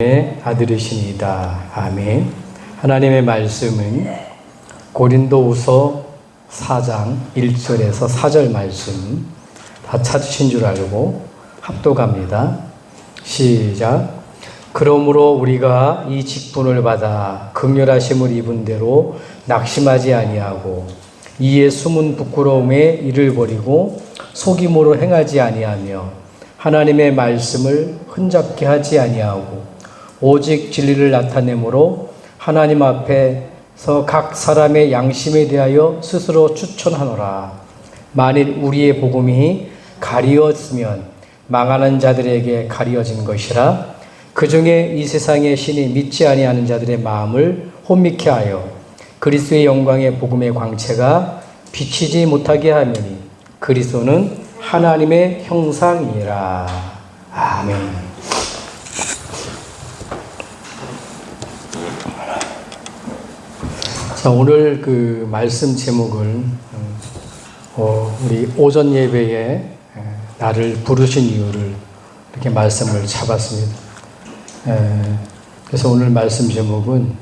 아들이시니이다. 아멘. 하나님의 말씀은 고린도후서 4장 1절에서 4절 말씀 다 찾으신 줄 알고 합독합니다. 시작. 그러므로 우리가 이 직분을 받아 긍휼하심을 입은 대로 낙심하지 아니하고 이에 숨은 부끄러움에 이를 버리고 속임으로 행하지 아니하며 하나님의 말씀을 흔잡게 하지 아니하고 오직 진리를 나타내므로 하나님 앞에서 각 사람의 양심에 대하여 스스로 추천하노라. 만일 우리의 복음이 가리었으면 망하는 자들에게 가리어진 것이라. 그 중에 이 세상의 신이 믿지 아니하는 자들의 마음을 혼미케 하여 그리스도의 영광의 복음의 광채가 비치지 못하게 하매니 그리스도는 하나님의 형상이라. 아멘. 자, 오늘 그 말씀 제목을 우리 오전 예배에 나를 부르신 이유를 이렇게 말씀을 잡았습니다. 그래서 오늘 말씀 제목은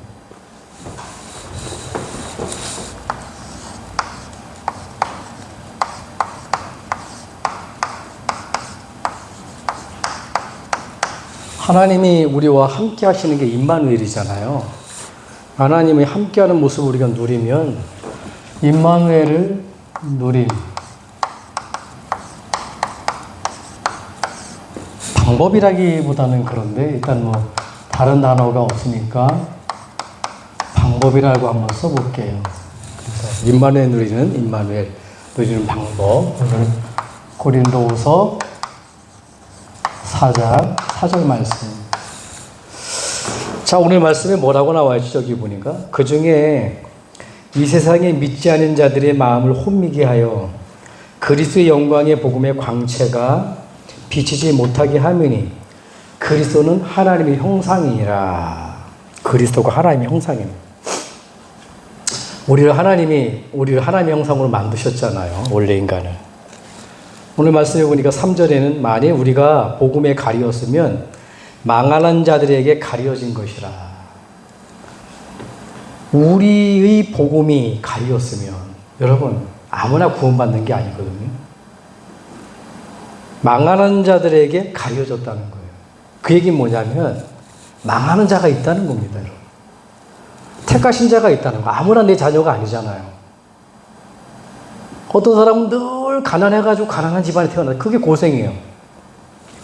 하나님이 우리와 함께 하시는 게 임마누엘이잖아요. 하나님이 함께하는 모습을 우리가 누리면 임마누엘을 누림. 방법이라기보다는 그런데 일단 뭐 다른 단어가 없으니까 방법이라고 한번 써볼게요. 그래서 임마누엘 누리는 방법. 오늘 고린도후서 4장 4절 말씀. 자, 오늘 말씀에 뭐라고 나와 있죠? 저기 보니까 그 중에 이 세상에 믿지 않은 자들의 마음을 혼미게 하여 그리스도의 영광의 복음의 광채가 비치지 못하게 하매니 그리스도는 하나님의 형상이라. 그리스도가 하나님의 형상입니다. 우리를 하나님의 형상으로 만드셨잖아요. 원래 인간을. 오늘 말씀해 보니까 3절에는 만일 우리가 복음에 가리었으면 망하는 자들에게 가려진 것이라. 우리의 복음이 가리었으면 여러분 아무나 구원받는 게 아니거든요. 망하는 자들에게 가려졌다는 거예요. 그 얘기는 뭐냐면 망하는 자가 있다는 겁니다. 여러분. 택하신 자가 있다는 거. 아무나 내 자녀가 아니잖아요. 어떤 사람은 늘 가난해가지고 가난한 집안에 태어나. 그게 고생이에요.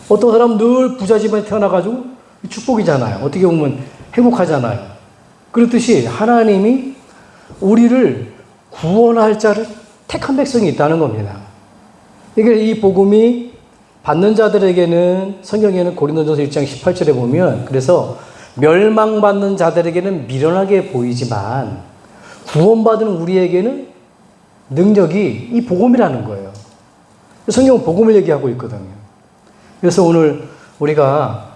어떤 사람은 늘 부자 집안에 태어나가지고 축복이잖아요. 어떻게 보면 행복하잖아요. 그렇듯이 하나님이 우리를 구원할 자를 택한 백성이 있다는 겁니다. 이게 이 복음이 받는 자들에게는 성경에는 고린도전서 1장 18절에 보면 그래서 멸망받는 자들에게는 미련하게 보이지만 구원받은 우리에게는 능력이 이 복음이라는 거예요. 성경은 복음을 얘기하고 있거든요. 그래서 오늘 우리가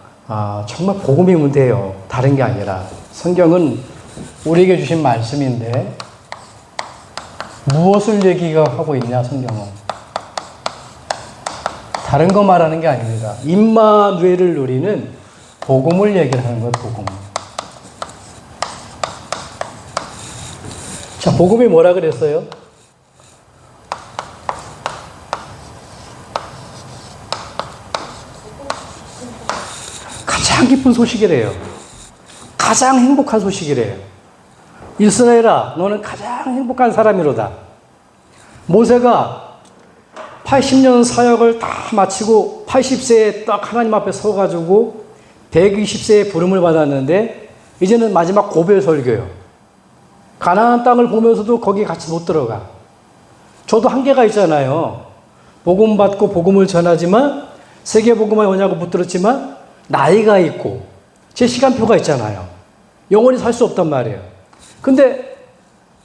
정말 복음이면 돼요. 다른 게 아니라 성경은 우리에게 주신 말씀인데 무엇을 얘기하고 있냐 성경은. 다른 거 말하는 게 아닙니다. 임마누엘을 누리는 복음을 얘기하는 거예요. 복음. 자, 복음이 뭐라 그랬어요? 가장 기쁜 소식이래요. 가장 행복한 소식이래요. 이스라엘아, 너는 가장 행복한 사람이로다. 모세가 80년 사역을 다 마치고 80세에 딱 하나님 앞에 서가지고 120세에 부름을 받았는데 이제는 마지막 고별 설교예요. 가나안 땅을 보면서도 거기 같이 못 들어가. 저도 한계가 있잖아요. 복음 받고 복음을 전하지만 세계 복음화에 오냐고 묻들었지만 나이가 있고 제 시간표가 있잖아요. 영원히 살 수 없단 말이에요. 근데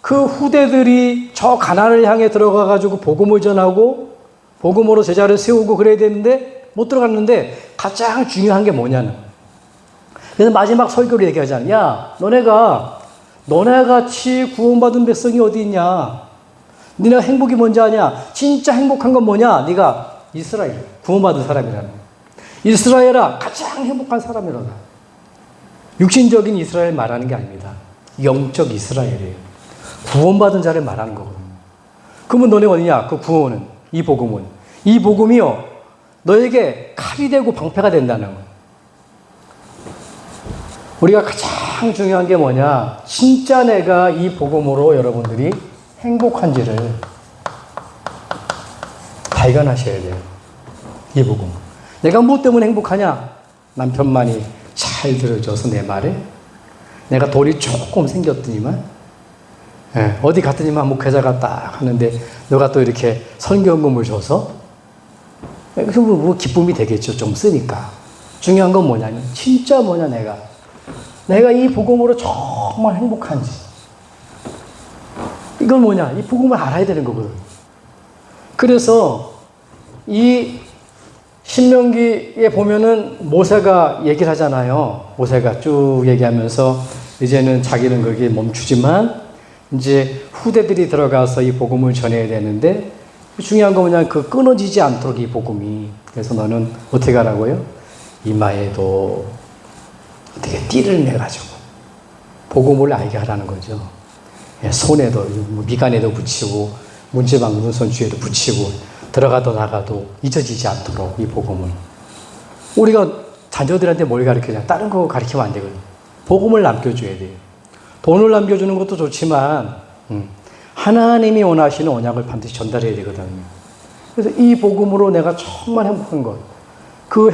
그 후대들이 저 가나안을 향해 들어가가지고 복음을 전하고 복음으로 제자를 세우고 그래야 되는데 못 들어갔는데 가장 중요한 게 뭐냐는. 그래서 마지막 설교를 얘기하잖아요. 야, 너네 같이 구원받은 백성이 어디 있냐? 너네 행복이 뭔지 아냐? 진짜 행복한 건 뭐냐? 네가 이스라엘 구원받은 사람이라는 거예요. 이스라엘아 가장 행복한 사람이로다. 육신적인 이스라엘 말하는 게 아닙니다. 영적 이스라엘이에요. 구원받은 자를 말하는 거거든요. 그러면 너네 어디냐? 그 구원은, 이 복음은. 이 복음이요, 너에게 칼이 되고 방패가 된다는 거예요. 우리가 가장 중요한 게 뭐냐? 진짜 내가 이 복음으로 여러분들이 행복한지를 발견하셔야 돼요. 이 복음. 내가 무엇 때문에 행복하냐? 남편만이 잘 들어줘서 내 말에 내가 돈이 조금 생겼더니만, 어디 갔더니만 목회자가 딱 하는데 너가 또 이렇게 선교금을 줘서, 그래서 뭐 기쁨이 되겠죠. 좀 쓰니까. 중요한 건 뭐냐면 진짜 뭐냐, 내가 이 복음으로 정말 행복한지. 이건 뭐냐? 이 복음을 알아야 되는 거거든. 그래서 이 신명기에 보면은 모세가 얘기를 하잖아요. 모세가 쭉 얘기하면서 이제는 자기는 거기에 멈추지만 이제 후대들이 들어가서 이 복음을 전해야 되는데, 중요한 건 뭐냐? 그 끊어지지 않도록 이 복음이. 그래서 너는 어떻게 하라고요? 이마에도 어떻게 띠를 내가지고 복음을 알게 하라는 거죠. 손에도, 미간에도 붙이고 문지방 눈선주에도 붙이고 들어가도 나가도 잊어지지 않도록 이 복음을. 우리가 자녀들한테 뭘 가르치냐? 다른 거 가르치면 안 되거든요. 복음을 남겨줘야 돼요. 돈을 남겨주는 것도 좋지만 하나님이 원하시는 언약을 반드시 전달해야 되거든요. 그래서 이 복음으로 내가 정말 행복한 것, 그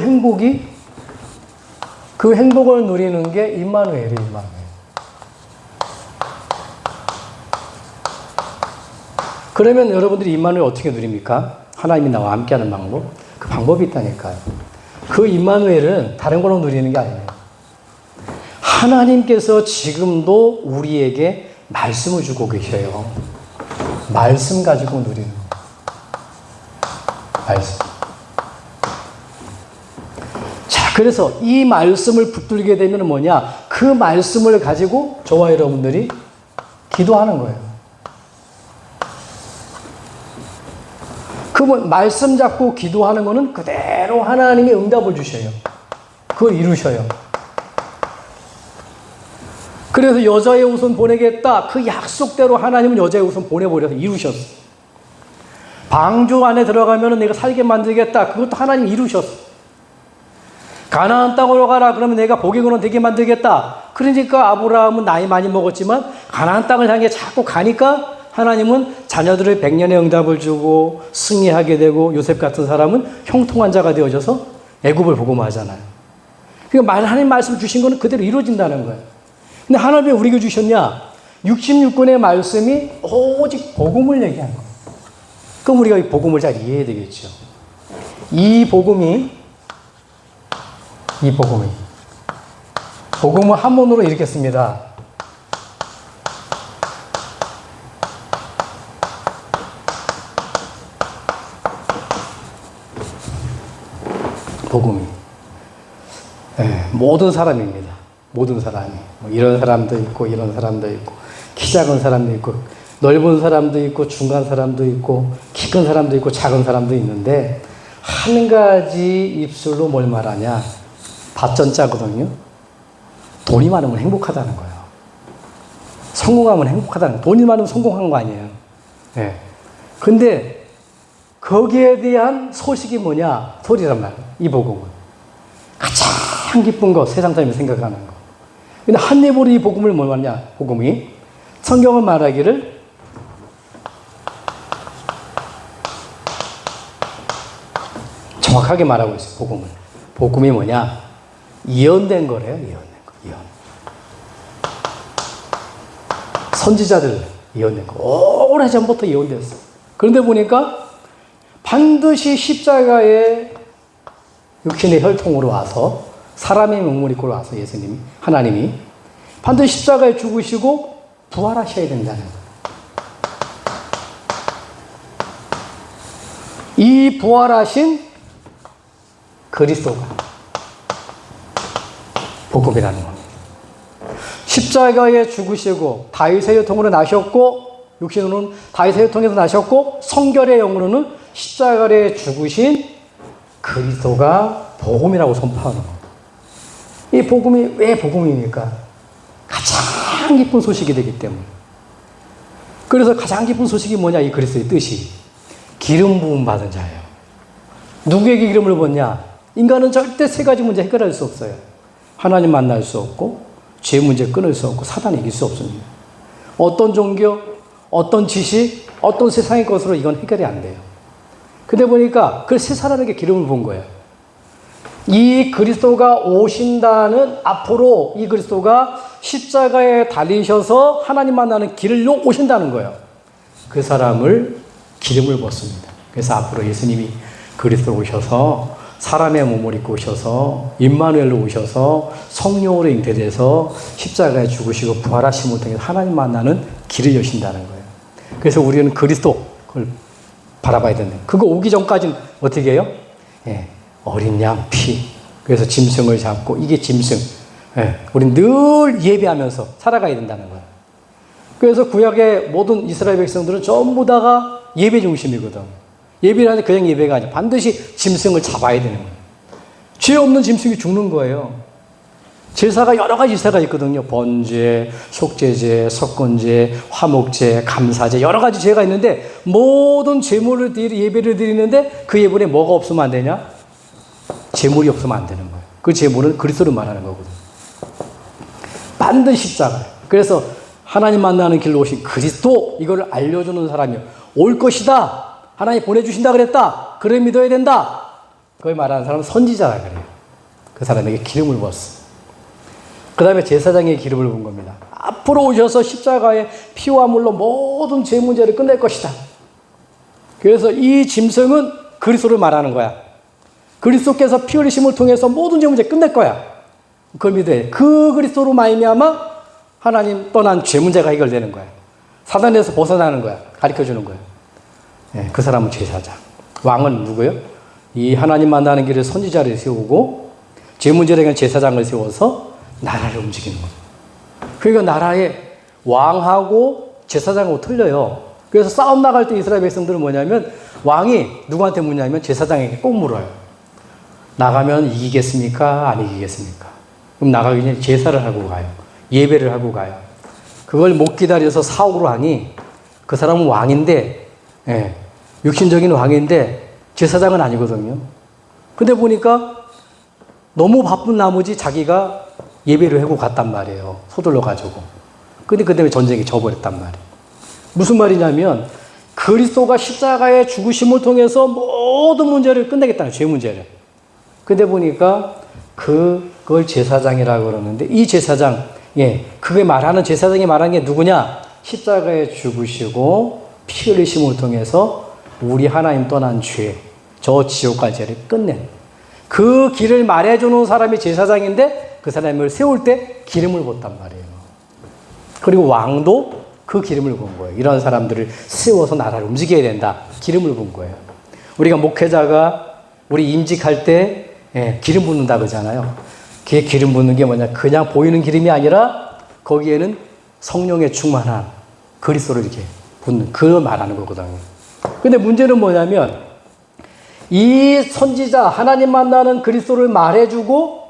행복을 누리는 게 임마누엘이에요. 임마누엘. 그러면 여러분들이 임마누엘 어떻게 누립니까? 하나님이 나와 함께하는 방법? 그 방법이 있다니까요. 그 임마누엘은 다른 걸로 누리는 게 아니에요. 하나님께서 지금도 우리에게 말씀을 주고 계셔요. 말씀 가지고 누리는 거. 말씀. 자, 그래서 이 말씀을 붙들게 되면 뭐냐? 그 말씀을 가지고 저와 여러분들이 기도하는 거예요. 그 말씀 잡고 기도하는 거는 그대로 하나님이 응답을 주셔요. 그걸 이루셔요. 그래서 여자의 우선 보내겠다. 그 약속대로 하나님은 여자의 우선 보내버려서 이루셨어. 방주 안에 들어가면 내가 살게 만들겠다. 그것도 하나님 이루셨어. 가나안 땅으로 가라. 그러면 내가 복의 되게 만들겠다. 그러니까 아브라함은 나이 많이 먹었지만 가나안 땅을 향해 자꾸 가니까 하나님은 자녀들을 100년의 응답을 주고 승리하게 되고, 요셉 같은 사람은 형통한 자가 되어져서 애굽을 복음하잖아요. 그러니까 하나님 말씀 주신 거는 그대로 이루어진다는 거예요. 근데 하나님이 우리에게 주셨냐? 66권의 말씀이 오직 복음을 얘기하는 거예요. 그럼 우리가 이 복음을 잘 이해해야 되겠죠. 이 복음은 한문으로 읽겠습니다. 복음이. 모든 사람입니다. 모든 사람이. 뭐 이런 사람도 있고, 이런 사람도 있고, 키 작은 사람도 있고, 넓은 사람도 있고, 중간 사람도 있고, 키 큰 사람도 있고, 작은 사람도 있는데, 한 가지 입술로 뭘 말하냐? 밭전자거든요. 돈이 많으면 행복하다는 거예요. 성공하면 행복하다는 거예요. 돈이 많으면 성공한 거 아니에요. 근데, 거기에 대한 소식이 뭐냐? 소리란 말이에요. 이 복음은. 가장 기쁜 거, 세상 사람이 생각하는 거. 근데 한 입으로 이 복음을 뭘 말하냐? 복음이. 성경은 말하기를 정확하게 말하고 있어요. 복음은. 복음이 뭐냐? 예언된 거래요. 예언된 거. 예언. 선지자들 예언된 거. 오래전부터 예언됐어. 그런데 보니까 반드시 십자가에 육신의 혈통으로 와서, 사람의 몸을 입고 와서 예수님이, 하나님이 반드시 십자가에 죽으시고 부활하셔야 된다는 거예요. 이 부활하신 그리스도가 복음이라는 겁니다. 십자가에 죽으시고 다윗의 혈통으로 나셨고, 육신으로는 다윗의 혈통에서 나셨고, 성결의 영으로는 십자가에 죽으신 그리스도가 복음이라고 선포하는 겁니다. 이 복음이 왜 복음입니까? 가장 기쁜 소식이 되기 때문에. 그래서 가장 기쁜 소식이 뭐냐? 이 그리스도의 뜻이 기름 부음 받은 자예요. 누구에게 기름을 부었냐? 인간은 절대 세 가지 문제 해결할 수 없어요. 하나님 만날 수 없고, 죄 문제 끊을 수 없고, 사단 이길 수 없습니다. 어떤 종교, 어떤 지식, 어떤 세상의 것으로 이건 해결이 안 돼요. 근데 보니까 그 세 사람에게 기름을 부은 거예요. 이 그리스도가 오신다는, 앞으로 이 그리스도가 십자가에 달리셔서 하나님 만나는 길로 오신다는 거예요. 그 사람을 기름을 부었습니다. 그래서 앞으로 예수님이 그리스도로 오셔서 사람의 몸을 입고 오셔서 임마누엘로 오셔서 성령으로 잉태돼서 십자가에 죽으시고 부활하심을 통해 하나님 만나는 길을 여신다는 거예요. 그래서 우리는 그리스도를 바라봐야 된다. 그거 오기 전까지는 어떻게 해요? 예, 어린 양 피. 그래서 짐승을 잡고, 이게 짐승. 예, 우리는 늘 예배하면서 살아가야 된다는 거예요. 그래서 구약의 모든 이스라엘 백성들은 전부 다가 예배 중심이거든. 예배라는 그냥 예배가 아니라 반드시 짐승을 잡아야 되는 거예요. 죄 없는 짐승이 죽는 거예요. 제사가 여러 가지 제사가 있거든요. 번제, 속죄제, 석건제, 화목제, 감사제, 여러 가지 제가 있는데 모든 제물을 예배를 드리는데 그 예물에 뭐가 없으면 안 되냐? 제물이 없으면 안 되는 거예요. 그 제물은 그리스도를 말하는 거거든요. 반드시 십자가. 그래서 하나님 만나는 길로 오신 그리스도, 이걸 알려주는 사람이 올 것이다. 하나님 보내주신다 그랬다. 그래 믿어야 된다. 그걸 말하는 사람은 선지자라 그래요. 그 사람에게 기름을 부었어. 그 다음에 제사장에게 기름을 부은 겁니다. 앞으로 오셔서 십자가에 피와 물로 모든 죄 문제를 끝낼 것이다. 그래서 이 짐승은 그리스도를 말하는 거야. 그리스도께서 피 흘리심을 통해서 모든 죄 문제 끝낼 거야. 그걸 믿어야 돼. 그 그리스도로 말미암아 하나님 떠난 죄 문제가 해결되는 거야. 사단에서 벗어나는 거야. 가르쳐주는 거야. 네, 그 사람은 제사장. 왕은 누구요? 이 하나님 만나는 길에 선지자를 세우고 죄 문제를 해결하는 제사장을 세워서 나라를 움직이는 거예요. 그러니까 나라의 왕하고 제사장하고 틀려요. 그래서 싸움 나갈 때 이스라엘 백성들은 뭐냐면 왕이 누구한테 묻냐면 제사장에게 꼭 물어요. 나가면 이기겠습니까? 안 이기겠습니까? 그럼 나가기 전에 제사를 하고 가요. 예배를 하고 가요. 그걸 못 기다려서 사옥으로 하니 그 사람은 왕인데, 예, 육신적인 왕인데 제사장은 아니거든요. 근데 보니까 너무 바쁜 나머지 자기가 예배를 하고 갔단 말이에요. 서둘러 가지고. 근데 그 때문에 전쟁이 져버렸단 말이에요. 무슨 말이냐면 그리스도가 십자가의 죽으심을 통해서 모든 문제를 끝내겠다는 죄 문제를. 근데 보니까 그걸 제사장이라고 그러는데 이 제사장, 예, 그게 말하는 제사장이 말하는 게 누구냐? 십자가에 죽으시고 피 흘리심을 통해서 우리 하나님 떠난 죄, 저 지옥과 죄를 끝낸 그 길을 말해주는 사람이 제사장인데 그 사람을 세울 때 기름을 붓단 말이에요. 그리고 왕도 그 기름을 부은 거예요. 이런 사람들을 세워서 나라를 움직여야 된다. 기름을 부은 거예요. 우리가 목회자가 우리 임직할 때, 예, 기름 붓는다 그러잖아요. 그게 기름 붓는 게 뭐냐? 그냥 보이는 기름이 아니라 거기에는 성령의 충만한 그리스도를 이렇게 붓는, 그걸 말하는 거거든요. 근데 문제는 뭐냐면 이 선지자, 하나님 만나는 그리스도를 말해주고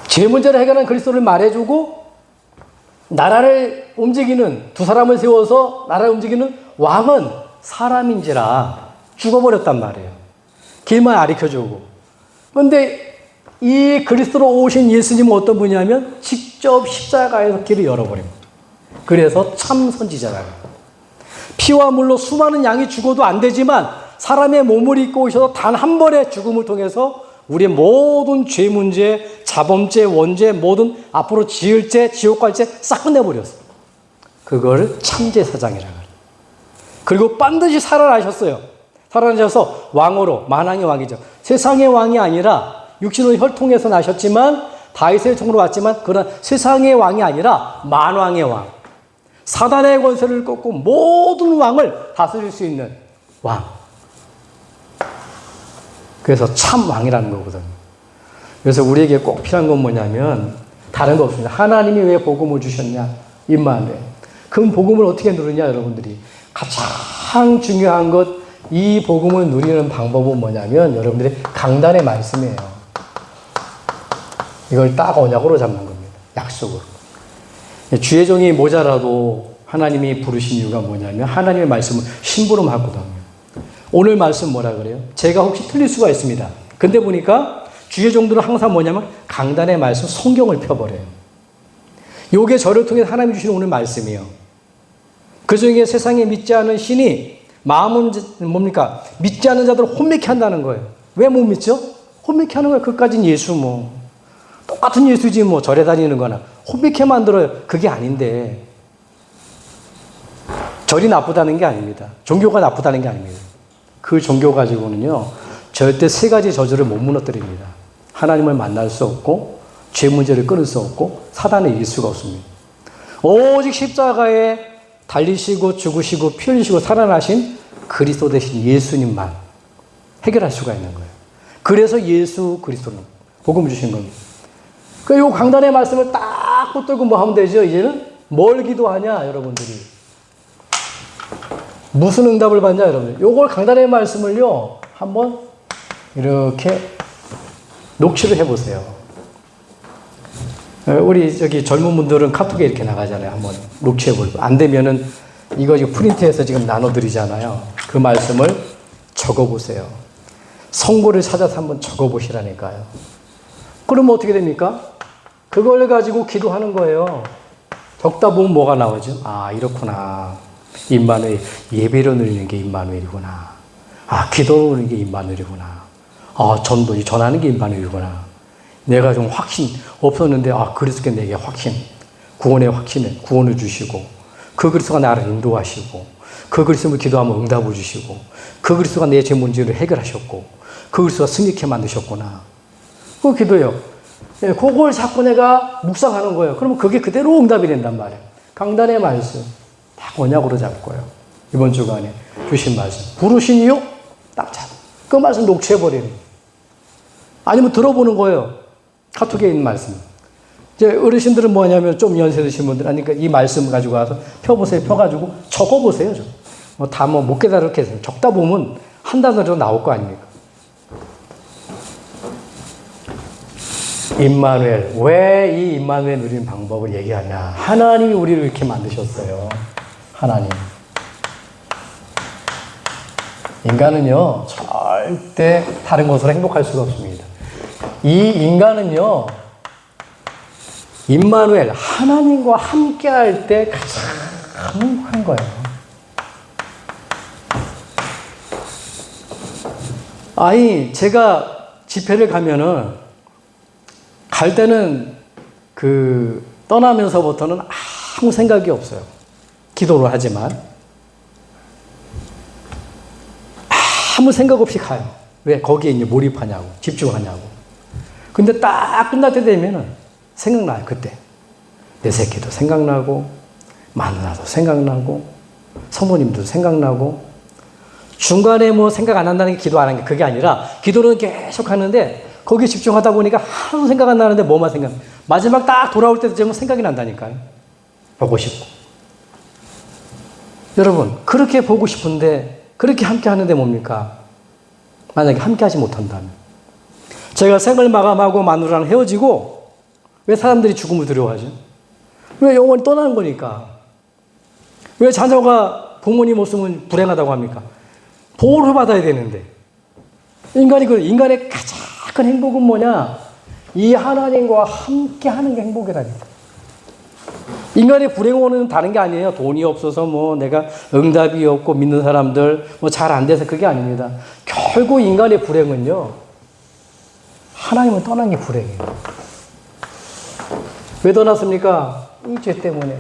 죄 문제를 해결하는 그리스도를 말해주고 나라를 움직이는 두 사람을 세워서 나라를 움직이는 왕은 사람인지라 죽어버렸단 말이에요. 길만 가르쳐주고. 그런데 이 그리스도로 오신 예수님은 어떤 분이냐면 직접 십자가에서 길을 열어버립니다. 그래서 참 선지자라고. 피와 물로 수많은 양이 죽어도 안 되지만 사람의 몸을 입고 오셔서 단 한 번의 죽음을 통해서 우리의 모든 죄 문제, 자범죄, 원죄, 모든 앞으로 지을 죄, 지옥 갈 죄 싹 끝내버렸어요. 그걸 참제사장이라고 해요. 그리고 반드시 살아나셨어요. 살아나셔서 왕으로, 만왕의 왕이죠. 세상의 왕이 아니라 육신의 혈통에서 나셨지만 다윗의 통으로 왔지만 그런 세상의 왕이 아니라 만왕의 왕. 사단의 권세를 꺾고 모든 왕을 다스릴 수 있는 왕. 그래서 참 왕이라는 거거든요. 그래서 우리에게 꼭 필요한 건 뭐냐면 다른 거 없습니다. 하나님이 왜 복음을 주셨냐? 임마누엘. 그 복음을 어떻게 누르냐 여러분들이. 가장 중요한 것, 이 복음을 누리는 방법은 뭐냐면 여러분들이 강단의 말씀이에요. 이걸 딱 언약으로 잡는 겁니다. 약속으로. 주의 종이 모자라도 하나님이 부르신 이유가 뭐냐면 하나님의 말씀을 심부름하거든요. 오늘 말씀 뭐라 그래요? 제가 혹시 틀릴 수가 있습니다. 근데 보니까 주의 종들은 항상 뭐냐면 강단의 말씀, 성경을 펴버려요. 요게 저를 통해 하나님이 주시는 오늘 말씀이에요. 그 중에 세상에 믿지 않은 신이 마음은 뭡니까? 믿지 않는 자들을 혼미케 한다는 거예요. 왜 못 믿죠? 혼미케 하는 거예요. 그까진 예수 뭐. 똑같은 예수지 뭐 절에 다니는 거나. 혼미케 만들어요. 그게 아닌데. 절이 나쁘다는 게 아닙니다. 종교가 나쁘다는 게 아닙니다. 그 종교 가지고는요. 절대 세 가지 저주를 못 무너뜨립니다. 하나님을 만날 수 없고 죄 문제를 끊을 수 없고 사단을 이길 수가 없습니다. 오직 십자가에 달리시고 죽으시고 피 흘리시고 살아나신 그리스도 되신 예수님만 해결할 수가 있는 거예요. 그래서 예수 그리스도는 복음을 주신 겁니다. 요 강단의 말씀을 딱 붙들고 뭐 하면 되죠? 이제는 뭘 기도하냐 여러분들이. 무슨 응답을 받냐 여러분들. 요걸 강단의 말씀을요. 한번 이렇게 녹취를 해보세요. 우리 저기 젊은 분들은 카톡에 이렇게 나가잖아요. 한번 녹취해보고. 안 되면은 이거 지금 프린트해서 지금 나눠드리잖아요. 그 말씀을 적어보세요. 성고를 찾아서 한번 적어보시라니까요. 그러면 어떻게 됩니까? 그걸 가지고 기도하는 거예요. 적다 보면 뭐가 나오죠? 아, 이렇구나. 임마누엘, 예배로 누리는 게 임마누엘이구나. 아, 기도로 누리는 게 임마누엘이구나. 아, 전도, 전하는 게 임마누엘이구나. 내가 좀 확신 없었는데, 아, 그리스도께 내게 확신, 구원의 확신을, 구원을 주시고, 그 그리스도가 나를 인도하시고, 그 그리스도를 기도하면 응답을 주시고, 그 그리스도가 내 죄 문제를 해결하셨고, 그 그리스도가 승리케 만드셨구나. 그거 기도예요. 예, 그걸 자꾸 내가 묵상하는 거예요. 그러면 그게 그대로 응답이 된단 말이에요. 강단의 말씀, 딱 언약으로 잡고요. 이번 주간에 주신 말씀. 부르신 이유? 딱 잡고. 그 말씀 녹취해버리는. 아니면 들어보는 거예요. 카톡에 있는 말씀. 이제 어르신들은 뭐냐면 좀 연세 드신 분들, 그러니까 이 말씀 가지고 와서 펴보세요. 펴가지고 적어보세요. 다 못 깨달았겠어요. 적다 보면 한 단어로 나올 거 아닙니까? 임마누엘. 왜 이 임마누엘 누리는 방법을 얘기하냐. 하나님이 우리를 이렇게 만드셨어요. 하나님. 인간은요, 절대 다른 것으로 행복할 수가 없습니다. 이 인간은요, 임마누엘, 하나님과 함께 할 때 가장 행복한 거예요. 아니, 제가 집회를 가면은, 갈 때는 떠나면서부터는 아무 생각이 없어요. 기도를 하지만. 아무 생각 없이 가요. 왜? 거기에 이제 몰입하냐고, 집중하냐고. 근데 딱 끝날 때 되면은 생각나요, 그때. 내 새끼도 생각나고, 마누라도 생각나고, 사모님도 생각나고, 중간에 뭐 생각 안 한다는 게 기도 안 하는 게 그게 아니라, 기도는 계속 하는데, 거기에 집중하다 보니까 하나도 생각 안 나는데 뭐만 생각, 마지막 딱 돌아올 때 되면 생각이 난다니까요. 보고 싶고. 여러분, 그렇게 보고 싶은데, 그렇게 함께 하는데 뭡니까? 만약에 함께 하지 못한다면. 제가 생을 마감하고 마누라랑 헤어지고, 왜 사람들이 죽음을 두려워하죠? 왜 영원히 떠나는 거니까. 왜 자녀가 부모님 없으면 불행하다고 합니까? 보호를 받아야 되는데. 인간의 가장 큰 행복은 뭐냐? 이 하나님과 함께 하는 게 행복이라니까. 인간의 불행은 다른 게 아니에요. 돈이 없어서 뭐 내가 응답이 없고 믿는 사람들 뭐 잘 안 돼서 그게 아닙니다. 결국 인간의 불행은요. 하나님을 떠난 게 불행이에요. 왜 떠났습니까? 이 죄 때문에.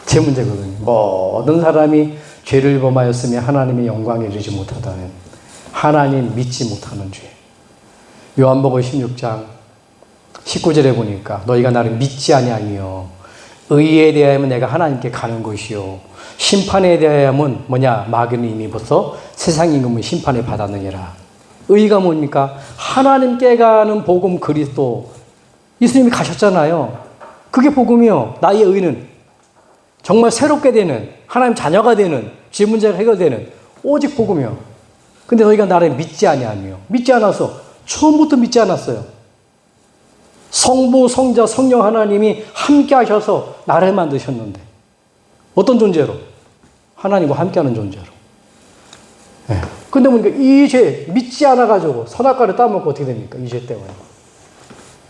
제 문제거든요. 모든 사람이 죄를 범하였으며 하나님의 영광에 이르지 못하다는 하나님 믿지 못하는 죄. 요한복음 16장 19절에 보니까 너희가 나를 믿지 아니하며 의에 대하여는 내가 하나님께 가는 것이요 심판에 대하여는 뭐냐 마귀는 이미 벌써 세상 임금은 심판에 받았느니라. 의가 뭡니까? 하나님께 가는 복음 그리스도. 예수님이 가셨잖아요. 그게 복음이요. 나의 의는 정말 새롭게 되는 하나님 자녀가 되는 죄 문제가 해결되는 오직 복음이요. 근데 너희가 나를 믿지 아니하며 믿지 않아서 처음부터 믿지 않았어요. 성부, 성자, 성령 하나님이 함께 하셔서 나를 만드셨는데 어떤 존재로? 하나님과 함께하는 존재로. 네. 근데 보니까 이 죄 믿지 않아가지고 선악과를 따먹고 어떻게 됩니까? 이 죄 때문에.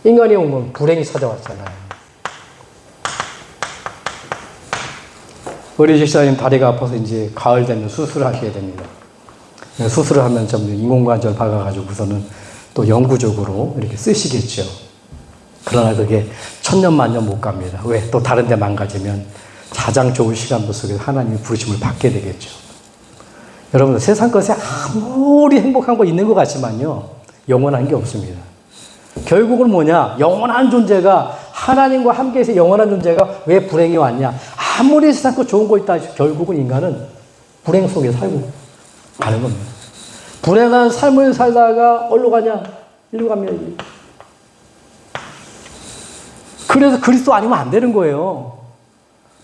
인간이 온 건 불행이 찾아왔잖아요. 우리 집사님 다리가 아파서 이제 가을 되면 수술을 하셔야 됩니다. 수술을 하면 좀 인공관절 박아가지고서는 또 영구적으로 이렇게 쓰시겠죠. 그러나 그게 천년만년 못 갑니다. 왜? 또 다른 데 망가지면 가장 좋은 시간부 속에서 하나님의 부르심을 받게 되겠죠. 여러분, 세상 것에 아무리 행복한 거 있는 것 같지만요, 영원한 게 없습니다. 결국은 뭐냐? 영원한 존재가, 하나님과 함께해서 영원한 존재가 왜 불행이 왔냐? 아무리 세상 것 좋은 거 있다, 결국은 인간은 불행 속에 살고 가는 겁니다. 불행한 삶을 살다가 어디로 가냐? 일로 갑니다. 그래서 그리스도 아니면 안 되는 거예요.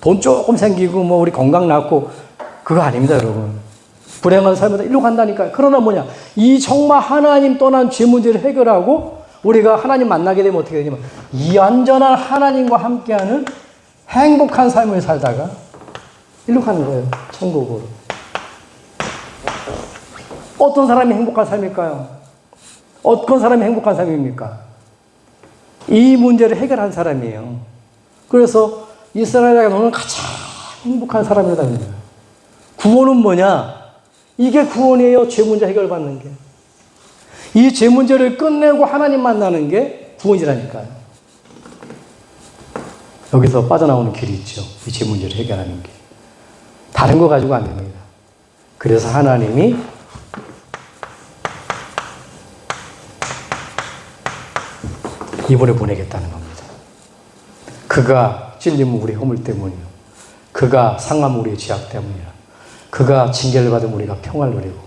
돈 조금 생기고 뭐 우리 건강 낳고 그거 아닙니다, 여러분. 불행한 삶에서 일로 간다니까요. 그러나 뭐냐? 이 정말 하나님 떠난 죄 문제를 해결하고 우리가 하나님 만나게 되면 어떻게 되냐면 이 완전한 하나님과 함께하는 행복한 삶을 살다가 일로 가는 거예요. 천국으로. 어떤 사람이 행복한 삶일까요? 어떤 사람이 행복한 삶입니까? 이 문제를 해결한 사람이에요. 그래서 이스라엘에 너는 가장 행복한 사람이라고 합니다. 구원은 뭐냐? 이게 구원이에요. 죄 문제 해결받는 게. 이 죄 문제를 끝내고 하나님 만나는 게 구원이라니까요. 여기서 빠져나오는 길이 있죠. 이 죄 문제를 해결하는 게. 다른 거 가지고 안 됩니다. 그래서 하나님이 이번에 보내겠다는 겁니다. 그가 찔림은 우리의 허물 때문이요. 그가 상함은 우리의 죄악 때문이라. 그가 징계를 받으면 우리가 평화를 누리고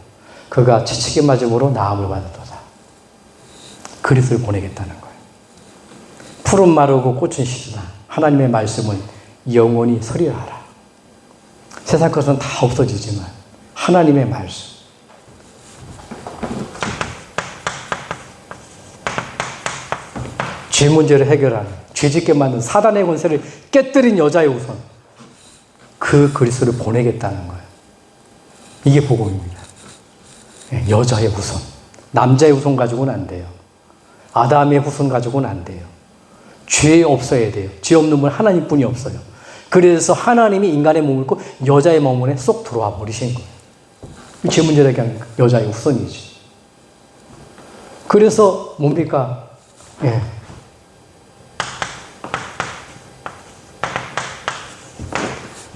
그가 채찍에 맞음으로 나음을 받았도다. 그리스도를 보내겠다는 거예요. 풀은 마르고 꽃은 시드나 하나님의 말씀은 영원히 서리하라. 세상 것은 다 없어지지만 하나님의 말씀, 죄 문제를 해결하는, 죄짓게 만든 사단의 권세를 깨뜨린 여자의 후손, 그 그리스도를 보내겠다는 거예요. 이게 복음입니다. 여자의 후손, 남자의 후손 가지고는 안 돼요. 아담의 후손 가지고는 안 돼요. 죄 없어야 돼요. 죄 없는 분 하나님뿐이 없어요. 그래서 하나님이 인간의 몸을 입고 여자의 몸에 쏙 들어와 버리신 거예요. 죄 문제를 해결하는 여자의 후손이지. 그래서 뭡니까? 예.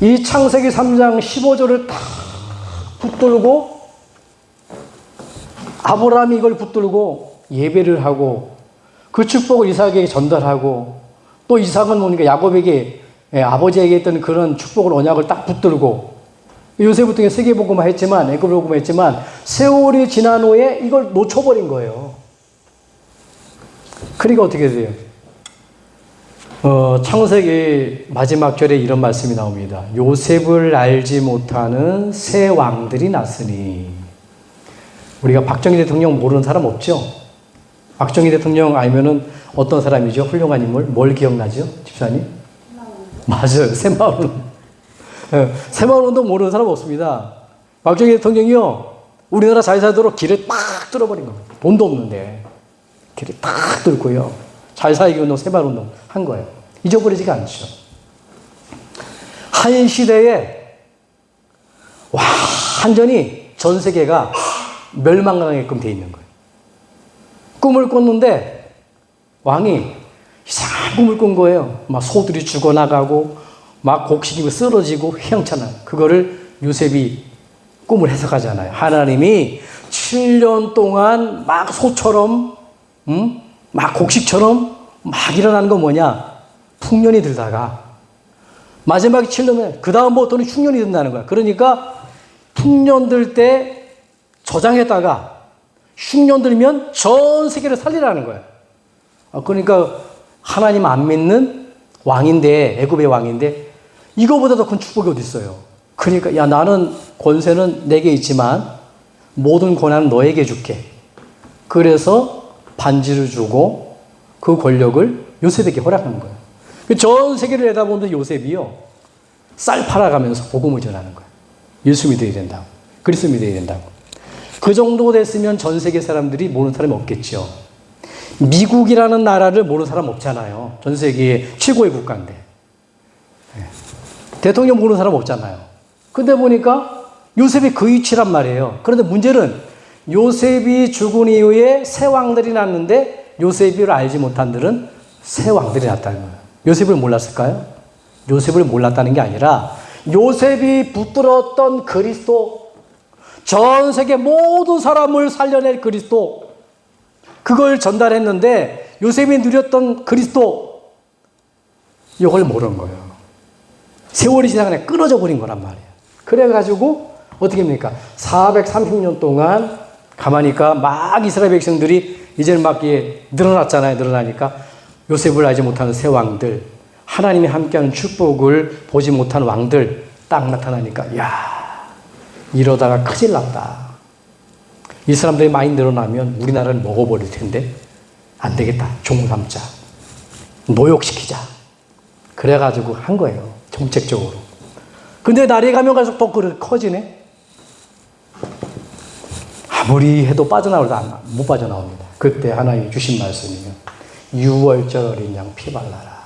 이 창세기 3장 15절을 다 붙들고 아브라함이 이걸 붙들고 예배를 하고 그 축복을 이삭에게 전달하고 또 이삭은 뭡니까? 야곱에게 아버지에게 했던 그런 축복을 언약을 딱 붙들고 요셉을 통해 세계복음화 했지만 애굽복음화 했지만 세월이 지난 후에 이걸 놓쳐버린 거예요. 그러니까 어떻게 돼요? 창세기 마지막 절에 이런 말씀이 나옵니다. 요셉을 알지 못하는 새 왕들이 났으니. 우리가 박정희 대통령 모르는 사람 없죠? 박정희 대통령 알면은 어떤 사람이죠? 훌륭한 인물. 뭘 기억나죠? 집사님? 맞아요. 새마을운동. 새마을운동 모르는 사람 없습니다. 박정희 대통령이요. 우리나라 잘 살도록 길을 딱 뚫어버린 겁니다. 돈도 없는데. 길을 딱 뚫고요. 잘 살기 운동, 새마을운동 한 거예요. 잊어버리지가 않죠. 한 시대에 완전히 전 세계가 멸망당하게끔 돼 있는 거예요. 꿈을 꿨는데 왕이 이상한 꿈을 꾼 거예요. 막 소들이 죽어나가고 막 곡식이 쓰러지고 휘황찬란. 그거를 요셉이 꿈을 해석하잖아요. 하나님이 7년 동안 막 소처럼 막 곡식처럼 막 일어나는 건 뭐냐? 풍년이 들다가 마지막에 7년에 그 다음부터는 흉년이 든다는 거야. 그러니까 풍년 들 때 저장했다가 흉년 들면 전 세계를 살리라는 거야. 그러니까 하나님 안 믿는 왕인데, 애굽의 왕인데 이거보다 더 큰 축복이 어디 있어요? 그러니까 야, 나는 권세는 내게 있지만 모든 권한은 너에게 줄게. 그래서 반지를 주고 그 권력을 요셉에게 허락한 거예요. 전 세계를 내다보는데 요셉이요, 쌀 팔아가면서 복음을 전하는 거예요. 예수 믿어야 된다고, 그리스도 믿어야 된다고. 그 정도 됐으면 전 세계 사람들이 모르는 사람이 없겠죠. 미국이라는 나라를 모르는 사람 없잖아요. 전 세계의 최고의 국가인데. 대통령 모르는 사람 없잖아요. 근데 보니까 요셉이 그 위치란 말이에요. 그런데 문제는 요셉이 죽은 이후에 새 왕들이 났는데 요셉을 알지 못한들은 새 왕들이 났다는 거예요. 요셉을 몰랐을까요? 요셉을 몰랐다는 게 아니라 요셉이 붙들었던 그리스도, 전 세계 모든 사람을 살려낼 그리스도, 그걸 전달했는데 요셉이 누렸던 그리스도, 이걸 모르는 거예요. 세월이 지나가네 끊어져 버린 거란 말이에요. 그래가지고 어떻게 합니까? 430년 동안 가만히니까 막 이스라엘 백성들이 이제는 막 늘어났잖아요. 늘어나니까 요셉을 알지 못하는 새 왕들, 하나님이 함께하는 축복을 보지 못한 왕들 딱 나타나니까, 야, 이러다가 큰일 났다. 이 사람들이 많이 늘어나면 우리나라를 먹어버릴 텐데 안 되겠다. 종 삼자, 노역시키자. 그래가지고 한 거예요. 정책적으로. 근데 날이 가면 갈수록 더 커지네. 아무리 해도 빠져나오려도 못 빠져나옵니다. 그때 하나님이 주신 말씀이요, 6월절 어린 양 피 발라라.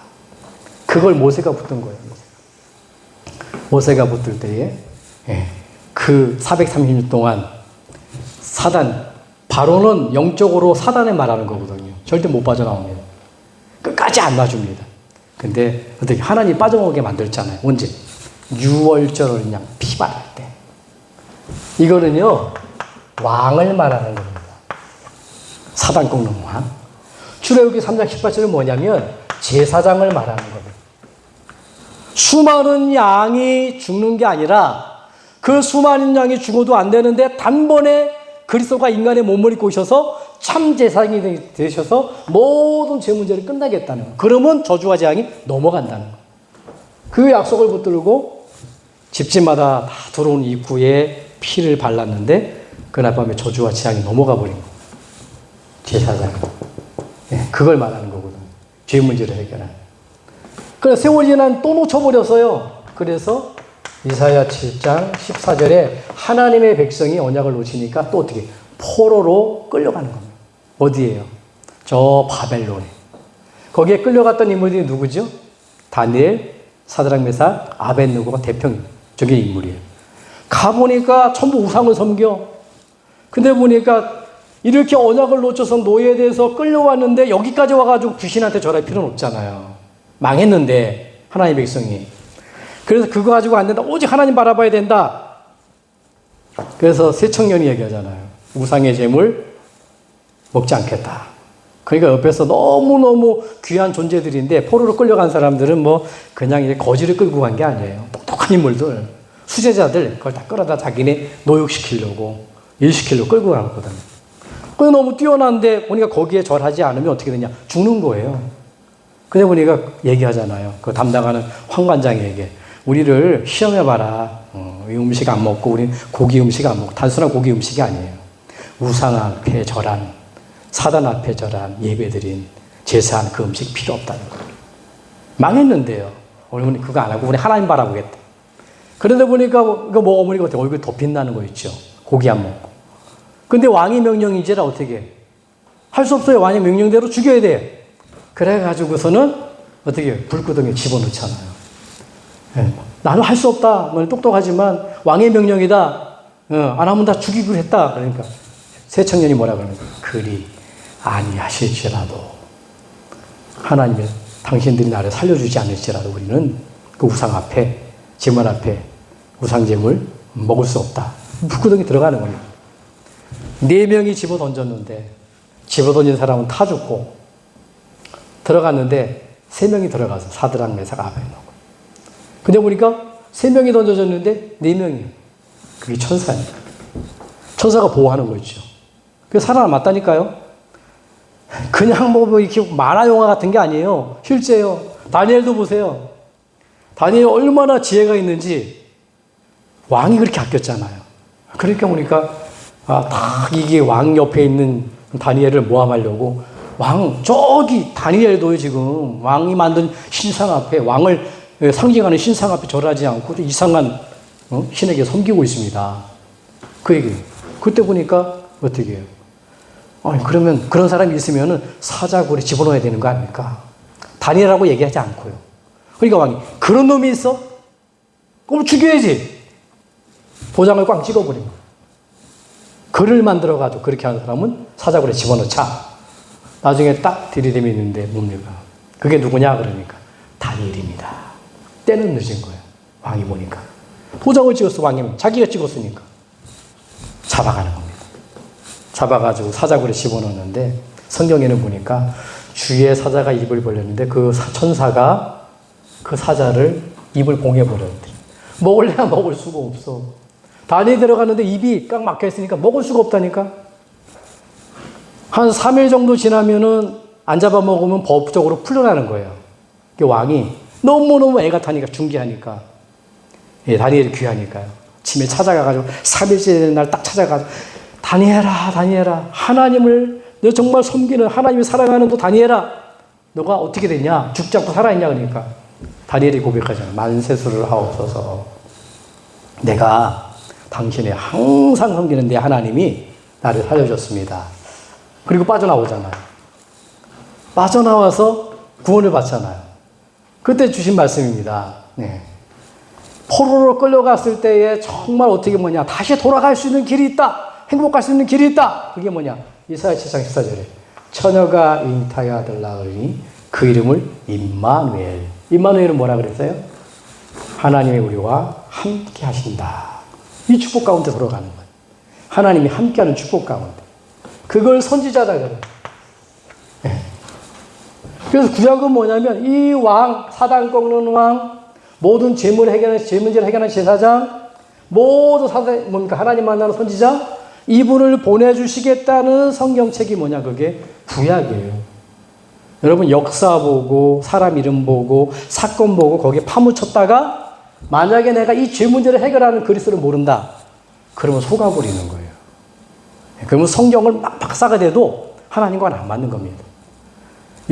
그걸 모세가 붙든 거예요. 모세가 붙들 때에 그 430년 동안 사단, 바로는 영적으로 사단에 말하는 거거든요. 절대 못 빠져나옵니다. 끝까지 안 놔줍니다. 근데 어떻게 하나님이 빠져나오게 만들잖아요. 언제? 6월절 어린 양 피 바를 때. 이거는요, 왕을 말하는 겁니다. 사단 꺾는 왕. 출애굽기 3장 18절은 뭐냐면 제사장을 말하는 겁니다. 수많은 양이 죽는 게 아니라 그 수많은 양이 죽어도 안 되는데 단번에 그리스도가 인간의 몸을 입고 오셔서 참 제사장이 되셔서 모든 죄 문제를 끝나겠다는 거예요. 그러면 저주와 재앙이 넘어간다는 거예요. 그 약속을 붙들고 집집마다 다 들어온 입구에 피를 발랐는데 그날 밤에 저주와 재앙이 넘어가 버린 거예요. 제사장. 그걸 말하는 거거든요. 죄 문제를 해결하는. 그래서 세월이 지난 또 놓쳐버렸어요. 그래서 이사야 7장 14절에 하나님의 백성이 언약을 놓치니까 또 어떻게? 포로로 끌려가는 겁니다. 어디예요? 저 바벨론에. 거기에 끌려갔던 인물들이 누구죠? 다니엘, 사드락, 메삭, 아벳느고가 대표입니다. 저게 인물이에요. 가보니까 전부 우상을 섬겨. 근데 보니까 이렇게 언약을 놓쳐서 노예돼서 끌려왔는데 여기까지 와가지고 귀신한테 절할 필요는 없잖아요. 망했는데 하나님의 백성이. 그래서 그거 가지고 안 된다. 오직 하나님 바라봐야 된다. 그래서 새청년이 얘기하잖아요. 우상의 재물 먹지 않겠다. 그러니까 옆에서 너무너무 귀한 존재들인데 포로로 끌려간 사람들은 뭐 그냥 이제 거지를 끌고 간 게 아니에요. 똑똑한 인물들, 수제자들 그걸 다 끌어다 자기네 노역시키려고, 일시키려고 끌고 가거든요. 근데 너무 뛰어난데 보니까 거기에 절하지 않으면 어떻게 되냐? 죽는 거예요. 근데 보니까 얘기하잖아요. 그 담당하는 황관장에게 우리를 시험해봐라. 이 음식 안 먹고 우리는 고기 음식 안 먹고 단순한 고기 음식이 아니에요. 우상 앞에 절한, 사단 앞에 절한, 예배드린, 제사한 그 음식 필요 없다는 거예요. 망했는데요. 어머니 그거 안 하고 우리 하나님 바라보겠다. 그런데 보니까 이거 뭐 어머니가 어떻게 얼굴이 더 빛나는 거 있죠. 고기 안 먹고. 근데 왕의 명령이지라 어떻게 해? 할 수 없어요. 왕의 명령대로 죽여야 돼. 그래가지고서는 어떻게 불구덩이에 집어넣잖아요. 나는 할 수 없다. 똑똑하지만 왕의 명령이다. 안 하면 다 죽이기로 했다. 그러니까 새 청년이 뭐라 그러는가? 그리 아니하실지라도 하나님의 당신들이 나를 살려주지 않을지라도 우리는 그 우상 앞에, 제물 앞에 우상 제물 먹을 수 없다. 불구덩이 들어가는 겁니다. 4명이 집어 던졌는데 집어 던진 사람은 타 죽고 들어갔는데 3명이 들어가서 사드락, 메삭, 아벳느고. 근데 보니까 3명이 던져졌는데 4명이에요. 그게 천사입니다. 천사가 보호하는 거죠. 그래서 살아남았다니까요. 그냥 뭐 이렇게 만화 영화 같은 게 아니에요. 실제요. 다니엘도 보세요. 다니엘 얼마나 지혜가 있는지 왕이 그렇게 아꼈잖아요. 그러니까 보니까 딱 이게 왕 옆에 있는 다니엘을 모함하려고 저기 다니엘도 지금 왕이 만든 신상 앞에 왕을 상징하는 신상 앞에 절하지 않고 이상한 신에게 섬기고 있습니다. 그 얘기. 그때 보니까 어떻게 해요? 그러면 그런 사람이 있으면 사자굴에 집어넣어야 되는 거 아닙니까? 다니엘이라고 얘기하지 않고요. 그러니까 왕이 그런 놈이 있어? 그럼 죽여야지. 도장을 꽝 찍어버린 거예요. 글을 만들어가지고 그렇게 하는 사람은 사자굴에 집어넣자. 나중에 딱 들이댐이 있는데 뭡니까? 그게 누구냐 그러니까 다니엘입니다. 때는 늦은 거예요. 왕이 보니까. 도장을 찍었어 왕이면. 자기가 찍었으니까. 잡아가는 겁니다. 잡아가지고 사자굴에 집어넣었는데 성경에는 보니까 주의 사자가 입을 벌렸는데 그 천사가 그 사자를 입을 봉해버렸대. 먹을래야 먹을 수가 없어. 다니엘이 들어갔는데 입이 꽉 막혀있으니까 먹을 수가 없다니까. 한 3일 정도 지나면은 안 잡아먹으면 법적으로 풀려나는 거예요. 왕이 너무너무 애가 타니까 중기하니까. 다니엘이 귀하니까요. 침에 찾아가가지고 3일째 되는 날 딱 찾아가지고 다니엘아 하나님을 너 정말 섬기는 하나님을 사랑하는 너 다니엘아 너가 어떻게 됐냐? 죽지 않고 살아있냐? 그러니까 다니엘이 고백하잖아요. 만세수를 하옵소서. 내가 당신의 항상 섬기는 내 하나님이 나를 살려줬습니다. 그리고 빠져나오잖아요. 빠져나와서 구원을 받잖아요. 그때 주신 말씀입니다. 네. 포로로 끌려갔을 때에 정말 어떻게 다시 돌아갈 수 있는 길이 있다. 행복할 수 있는 길이 있다. 그게 이사야 7장 14절에 처녀가 잉타의 아들 낳으니 그 이름을 임마누엘. 임마누엘은 뭐라 그랬어요? 하나님이 우리와 함께 하신다. 이 축복 가운데 들어가는 거예요. 하나님이 함께하는 축복 가운데. 그걸 선지자다 그래요. 네. 그래서 구약은 뭐냐면 이 왕, 사단 꺾는 왕, 모든 죄 문제를 해결하는 제사장, 모두 하나님 만나는 선지자, 이분을 보내주시겠다는 성경책이 그게 구약이에요. 여러분 역사 보고 사람 이름 보고 사건 보고 거기에 파묻혔다가 만약에 내가 이 죄 문제를 해결하는 그리스도를 모른다. 그러면 속아버리는 거예요. 그러면 성경을 막 박사가 돼도 하나님과는 안 맞는 겁니다.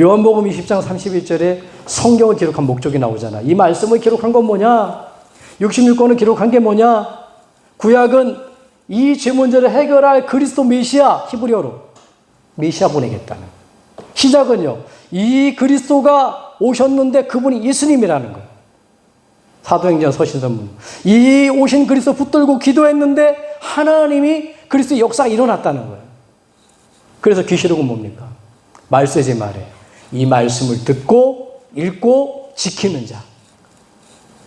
요한복음 20장 31절에 성경을 기록한 목적이 나오잖아. 이 말씀을 기록한 건 뭐냐? 66권을 기록한 게 뭐냐? 구약은 이 죄 문제를 해결할 그리스도 메시아, 히브리어로 메시아 보내겠다는. 시작은요. 이 그리스도가 오셨는데 그분이 예수님이라는 거예요. 사도행전 서신서문. 이 오신 그리스도 붙들고 기도했는데 하나님이 그리스도의 역사가 일어났다는 거예요. 그래서 계시록은 뭡니까? 말세지 말에 이 말씀을 듣고 읽고 지키는 자.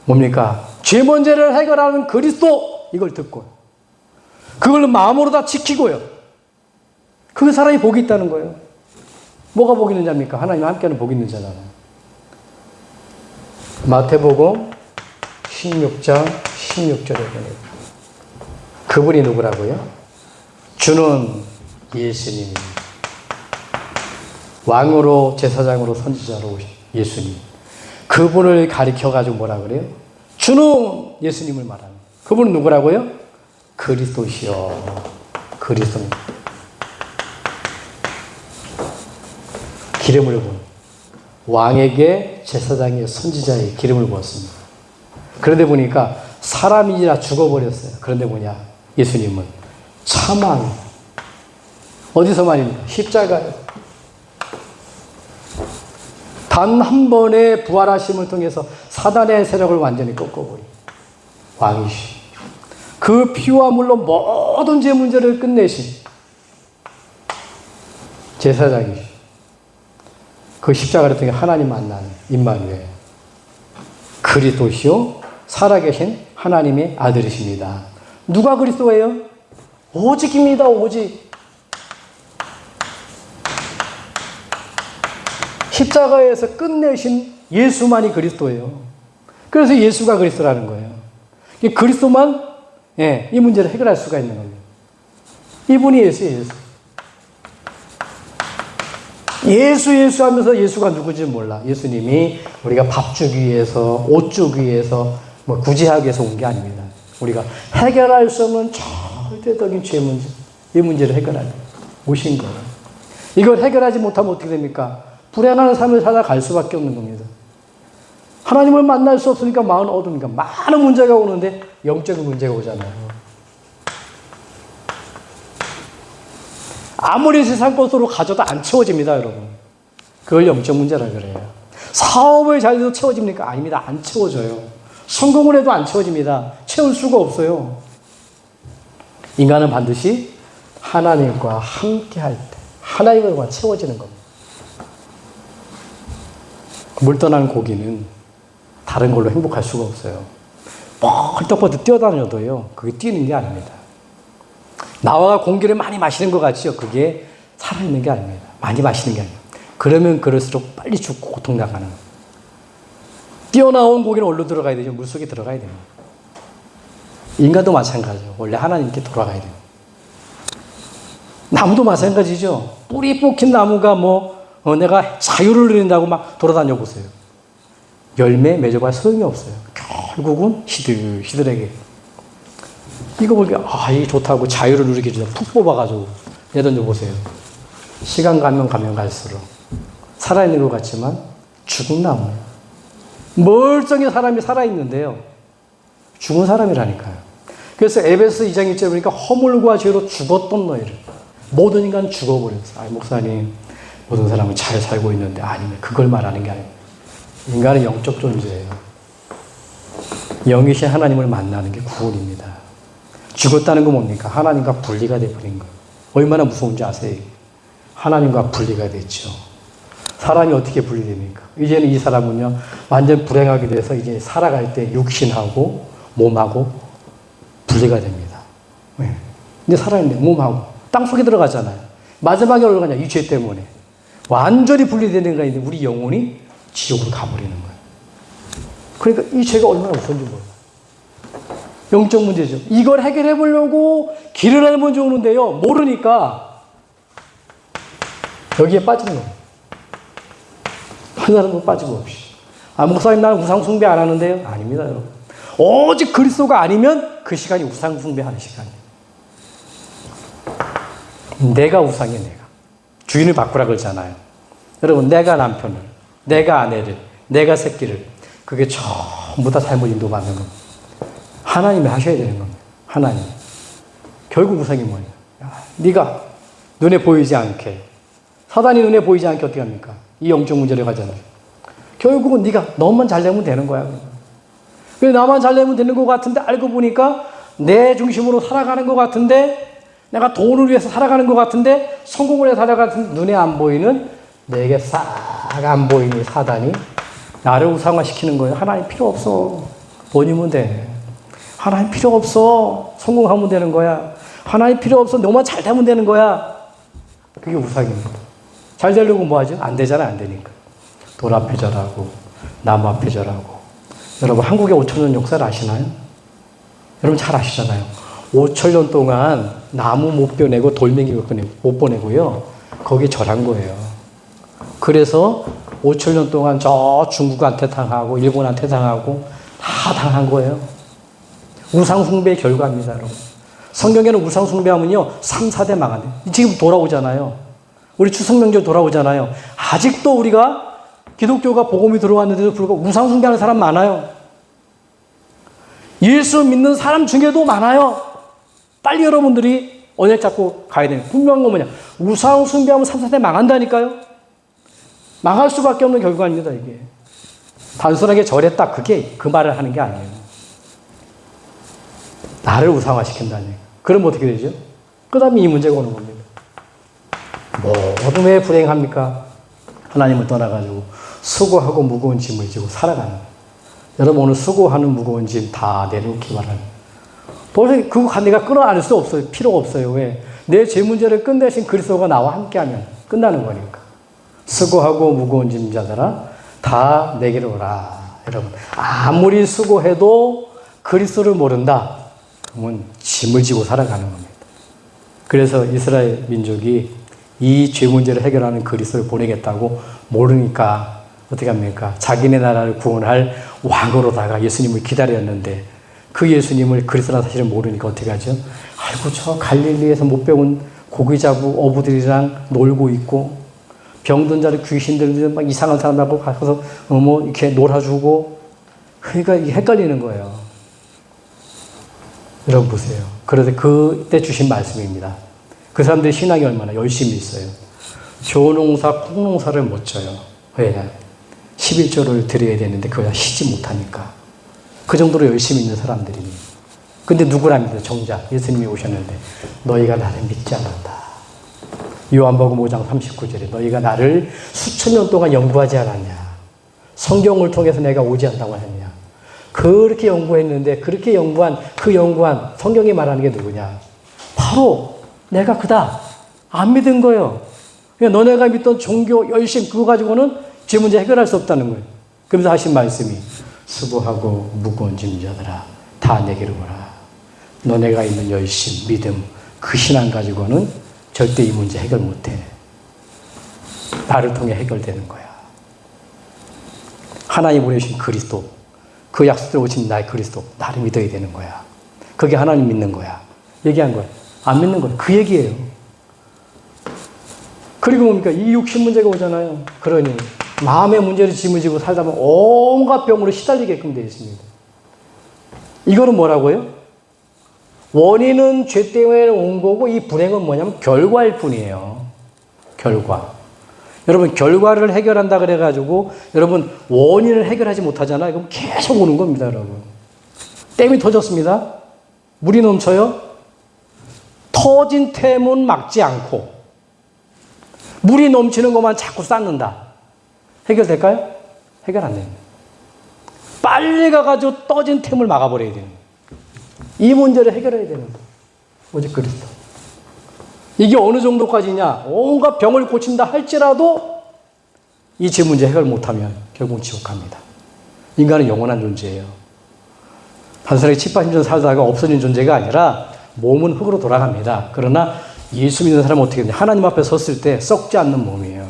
뭡니까? 죄 문제를 해결하는 그리스도 이걸 듣고요. 그걸 마음으로 다 지키고요. 그 사람이 복이 있다는 거예요. 뭐가 복이 있는 자입니까? 하나님 함께하는 복이 있는 자잖아요. 마태복음 16장 16절에 보니까 그분이 누구라고요? 주는 예수님입니다. 왕으로 제사장으로 선지자로 오신 예수님. 그분을 가리켜가지고 뭐라 그래요? 주는 예수님을 말하는. 그분은 누구라고요? 그리스도시요. 그리스도는 기름을 부은 왕에게 제사장의 선지자의 기름을 부었습니다. 그런데 보니까 사람이라 죽어버렸어요. 그런데 예수님은 차만 어디서 말입니까? 십자가에 단 한 번의 부활하심을 통해서 사단의 세력을 완전히 꺾어버린 왕이시. 그 피와 물로 모든 죄 문제를 끝내신 제사장이시. 그 십자가를 통해 하나님 만나는 임마누엘. 그리스도시요 살아계신 하나님의 아들이십니다. 누가 그리스도예요? 오직입니다. 오직. 십자가에서 끝내신 예수만이 그리스도예요. 그래서 예수가 그리스도라는 거예요. 그리스도만 이 문제를 해결할 수가 있는 겁니다. 이분이 예수예요. 예수 하면서 예수가 누구인지 몰라. 예수님이 우리가 밥 주기 위해서 옷 주기 위해서 구제하기 위해서 온 게 아닙니다. 우리가 해결할 수 없는 절대적인 죄 문제, 이 문제를 해결하기 오신 거예요. 이걸 해결하지 못하면 어떻게 됩니까? 불행한 삶을 살아갈 수밖에 없는 겁니다. 하나님을 만날 수 없으니까 마음은 어두우니까 많은 문제가 오는데 영적인 문제가 오잖아요. 아무리 세상 것으로 가져도 안 채워집니다, 여러분. 그걸 영적 문제라 그래요. 사업을 잘 해도 채워집니까? 아닙니다. 안 채워져요. 성공을 해도 안 채워집니다. 채울 수가 없어요. 인간은 반드시 하나님과 함께 할 때, 하나님과 채워지는 겁니다. 물 떠난 고기는 다른 걸로 행복할 수가 없어요. 펄떡펄떡 뛰어다녀도요, 그게 뛰는 게 아닙니다. 나와 공기를 많이 마시는 것 같죠? 그게 살아있는 게 아닙니다. 많이 마시는 게 아닙니다. 그러면 그럴수록 빨리 죽고 고통나가는 거예요. 뛰어나온 고기는 어디로 들어가야 되죠? 물속에 들어가야 됩니다. 인간도 마찬가지죠. 원래 하나님께 돌아가야 돼요. 나무도 마찬가지죠. 뿌리 뽑힌 나무가 내가 자유를 누린다고 막 돌아다녀 보세요. 열매 맺어봐야 소용이 없어요. 결국은 시들시들하게. 이거 보니까 이게 좋다고 자유를 누리게 해주자 푹 뽑아가지고 내던져 보세요. 시간 가면 갈수록 살아있는 것 같지만 죽은 나무예요. 멀쩡히 사람이 살아있는데요. 죽은 사람이라니까요. 그래서 에베소 2장 1절에 보니까 허물과 죄로 죽었던 너희를. 모든 인간 죽어버렸어요. 목사님, 모든 사람은 잘 살고 있는데 아니면 그걸 말하는 게 아니에요. 인간은 영적 존재예요. 영이신 하나님을 만나는 게 구원입니다. 죽었다는 건 뭡니까? 하나님과 분리가 되어버린 거예요. 얼마나 무서운지 아세요? 하나님과 분리가 됐죠. 사람이 어떻게 분리됩니까? 이제는 이 사람은요, 완전 불행하게 돼서 이제 살아갈 때 육신하고 몸하고 분리가 됩니다. 네. 근데 살아있는데 몸하고 땅속에 들어가잖아요. 마지막에 어디로 가냐? 이 죄 때문에. 완전히 분리되는 거가 있는데 우리 영혼이 지옥으로 가버리는 거예요. 그러니까 이 죄가 얼마나 무서운지 몰라요. 영적 문제죠. 이걸 해결해 보려고 길을 알면 좋은데요. 모르니까 여기에 빠지는 거예요. 한 사람도 빠지고 없이. 목사님 나는 우상숭배 안 하는데요. 아닙니다, 여러분. 오직 그리스도가 아니면 그 시간이 우상숭배하는 시간이에요. 내가 우상이에요, 내가. 주인을 바꾸라 그러잖아요. 여러분, 내가 남편을, 내가 아내를, 내가 새끼를, 그게 전부 다 잘못 인도받는 겁니다. 하나님이 하셔야 되는 겁니다. 하나님. 결국 우상이 뭐예요? 네가 눈에 보이지 않게, 사단이 눈에 보이지 않게 어떻게 합니까? 이 영적 문제를 가잖아요. 결국은 네가 너만 잘 되면 되는 거야. 그래, 나만 잘 되면 되는 것 같은데 알고 보니까 내 중심으로 살아가는 것 같은데, 내가 돈을 위해서 살아가는 것 같은데, 성공을 위해서 살아가는 것 같은데, 눈에 안 보이는, 내게 싹 안 보이는 사단이 나를 우상화시키는 거예요. 하나님 필요 없어. 돈이면 돼. 하나님 필요 없어. 성공하면 되는 거야. 하나님 필요 없어. 너만 잘 되면 되는 거야. 그게 우상입니다. 잘 되려고 뭐 하죠? 안 되잖아요. 안 되니까. 돌 앞에 절하고 나무 앞에 절하고. 여러분, 한국의 5,000년 역사를 아시나요? 여러분 잘 아시잖아요. 5,000년 동안 나무 못 벼내고 돌멩이 못 보내고요. 거기 절한 거예요. 그래서 5,000년 동안 저 중국한테 당하고 일본한테 당하고 다 당한 거예요. 우상숭배의 결과입니다, 여러분. 성경에는 우상숭배하면요, 3, 4대 망한대. 지금 돌아오잖아요. 우리 추석명절 돌아오잖아요. 아직도 우리가 기독교가 복음이 들어왔는데도 불구하고 우상숭배하는 사람 많아요. 예수 믿는 사람 중에도 많아요. 빨리 여러분들이 언약 잡고 가야 돼요. 분명한 건 뭐냐? 우상숭배하면 3, 4대 망한다니까요. 망할 수밖에 없는 결과입니다, 이게. 단순하게 절했다, 그게 그 말을 하는 게 아니에요. 나를 우상화시킨다니. 그럼 어떻게 되죠? 그 다음에 이 문제가 오는 겁니다. 모두 왜 불행합니까? 하나님을 떠나가지고 수고하고 무거운 짐을 지고 살아가는 거예요. 여러분, 오늘 수고하는 무거운 짐 다 내려놓기 바랍니다. 도저히 그거 내가 끌어안을 수 없어요. 필요가 없어요. 왜? 내 죄 문제를 끝내신 그리스도가 나와 함께하면 끝나는 거니까. 수고하고 무거운 짐자들아 다 내게로 오라. 여러분, 아무리 수고해도 그리스도를 모른다. 그러면 짐을 지고 살아가는 겁니다. 그래서 이스라엘 민족이 이 죄 문제를 해결하는 그리스도를 보내겠다고 모르니까 어떻게 합니까? 자기네 나라를 구원할 왕으로다가 예수님을 기다렸는데 그 예수님을 그리스도라는 사실을 모르니까 어떻게 하죠? 아이고, 저 갈릴리에서 못 배운 고기 잡고 어부들이랑 놀고 있고, 병든 자리 귀신들 막 이상한 사람하고 가서 뭐 이렇게 놀아주고, 그러니까 이게 헷갈리는 거예요. 여러분 보세요. 그런데 그때 주신 말씀입니다. 그 사람들이 신앙이 얼마나 열심히 있어요. 조농사, 콩농사를 못 져요. 왜? 11조를 드려야 되는데 그걸 쉬지 못하니까. 그 정도로 열심히 있는 사람들이니. 근데 누구랍니다. 정작 예수님이 오셨는데 너희가 나를 믿지 않았다. 요한복음 5장 39절에 너희가 나를 수천 년 동안 연구하지 않았냐. 성경을 통해서 내가 오지 않다고 하느냐. 그렇게 연구했는데 그렇게 연구한 성경이 말하는 게 누구냐. 바로 내가 그다. 안 믿은 거예요. 그러니까 너네가 믿던 종교 열심 그거 가지고는 죄 문제 해결할 수 없다는 거예요. 그러면서 하신 말씀이 수고하고 무거운 짐자들아 다 내게로 오라. 너네가 있는 열심, 믿음, 그 신앙 가지고는 절대 이 문제 해결 못해. 나를 통해 해결되는 거야. 하나님 보내신 그리스도, 그 약속대로 오신 나의 그리스도, 나를 믿어야 되는 거야. 그게 하나님 믿는 거야. 얘기한 거야. 안 믿는 거야. 그 얘기예요. 그리고 뭡니까? 이 육신 문제가 오잖아요. 그러니 마음의 문제를 짊어지고 살다 보면 온갖 병으로 시달리게끔 되어 있습니다. 이거는 뭐라고요? 원인은 죄 때문에 온 거고 이 불행은 뭐냐면 결과일 뿐이에요. 결과. 여러분 결과를 해결한다 그래가지고 여러분 원인을 해결하지 못하잖아요. 그럼 계속 오는 겁니다. 여러분. 댐이 터졌습니다. 물이 넘쳐요. 터진 댐은 막지 않고 물이 넘치는 것만 자꾸 쌓는다. 해결될까요? 해결 안 됩니다. 빨리 가가지고 떠진 틈을 막아버려야 되는 거예요. 이 문제를 해결해야 되는 거예요. 오직 그리스도. 이게 어느 정도까지냐? 온갖 병을 고친다 할지라도 이 죄 문제 해결 못하면 결국 지옥 갑니다. 인간은 영원한 존재예요. 한 사람이 7, 80년 살다가 없어진 존재가 아니라 몸은 흙으로 돌아갑니다. 그러나 예수 믿는 사람은 어떻게 되냐? 하나님 앞에 섰을 때 썩지 않는 몸이에요.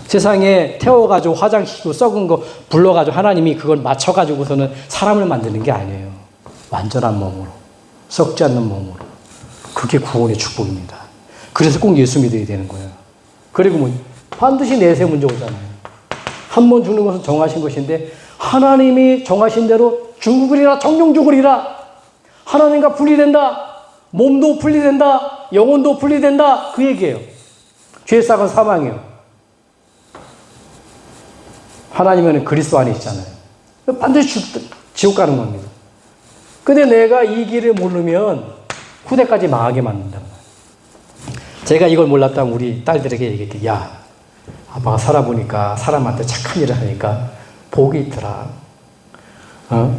세상에 태워가지고 화장시키고 썩은 거 불러가지고 하나님이 그걸 맞춰가지고서는 사람을 만드는 게 아니에요. 완전한 몸으로, 썩지 않는 몸으로. 그게 구원의 축복입니다. 그래서 꼭 예수 믿어야 되는 거예요. 그리고 뭐 반드시 내세 문제 오잖아요. 한 번 죽는 것은 정하신 것인데 하나님이 정하신 대로 죽으리라, 정령 죽으리라. 하나님과 분리된다. 몸도 분리된다. 영혼도 분리된다. 그 얘기예요. 죄싹은 사망이에요. 하나님은 그리스도 안에 있잖아요. 반드시 지옥 가는 겁니다. 근데 내가 이 길을 모르면 후대까지 망하게 만든단 말이에요. 제가 이걸 몰랐다면 우리 딸들에게 얘기했대. 야, 아빠가 살아보니까 사람한테 착한 일을 하니까 복이 있더라.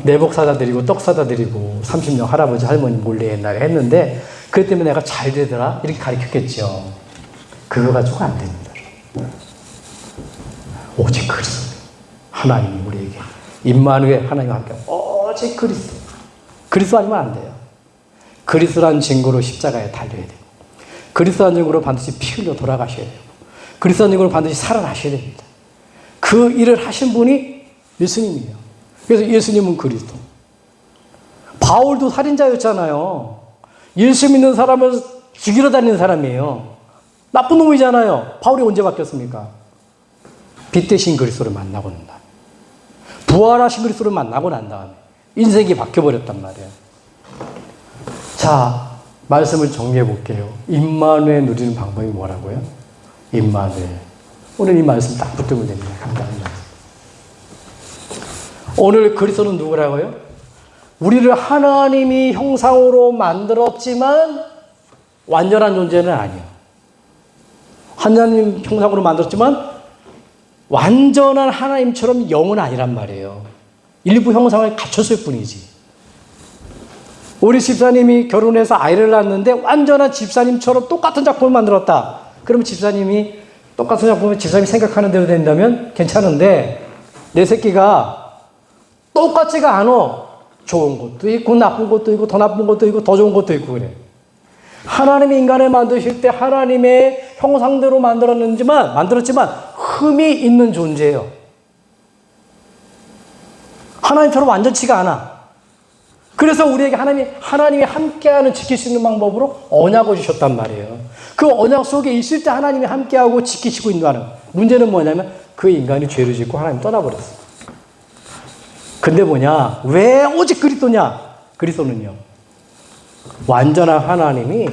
내복 사다 드리고 떡 사다 드리고 30년 할아버지 할머니 몰래 옛날에 했는데 그것 때문에 내가 잘 되더라. 이렇게 가르쳤겠죠. 그거 가지고 안 됩니다. 오직 그리스도. 하나님이 우리에게 임마누엘 하나님과 함께 오직 그리스도. 그리스도 아니면 안 돼요. 그리스도라는 증거로 십자가에 달려야 돼요. 그리스도라는 증거로 반드시 피 흘려 돌아가셔야 돼요. 그리스도라는 증거로 반드시 살아나셔야 됩니다. 그 일을 하신 분이 예수님이에요. 그래서 예수님은 그리스도. 바울도 살인자였잖아요. 예수 믿는 사람을 죽이러 다니는 사람이에요. 나쁜 놈이잖아요. 바울이 언제 바뀌었습니까? 빛 대신 그리스도를 만나고 난 다음에. 부활하신 그리스도를 만나고 난 다음에. 인생이 바뀌어버렸단 말이에요. 자, 말씀을 정리해 볼게요. 임마누엘 누리는 방법이 뭐라고요? 임마누엘. 오늘 이 말씀 딱 붙들면 됩니다. 간단한 말씀. 오늘 그리스도는 누구라고요? 우리를 하나님이 형상으로 만들었지만 완전한 존재는 아니에요. 하나님 형상으로 만들었지만 완전한 하나님처럼 영은 아니란 말이에요. 일부 형상을 갖췄을 뿐이지. 우리 집사님이 결혼해서 아이를 낳았는데 완전한 집사님처럼 똑같은 작품을 만들었다. 그러면 집사님이 똑같은 작품을 집사님이 생각하는 대로 된다면 괜찮은데 내 새끼가 똑같지가 않아. 좋은 것도 있고 나쁜 것도 있고 더 나쁜 것도 있고 더 좋은 것도 있고 그래. 하나님이 인간을 만드실 때 하나님의 형상대로 만들었지만 흠이 있는 존재예요. 하나님처럼 완전치가 않아. 그래서 우리에게 하나님이 함께하는 지킬 수 있는 방법으로 언약을 주셨단 말이에요. 그 언약 속에 있을 때 하나님이 함께하고 지키시고 있는 문제는 뭐냐면 그 인간이 죄를 짓고 하나님 떠나버렸어. 근데 뭐냐? 왜 오직 그리스도냐? 그리스도는요, 완전한 하나님이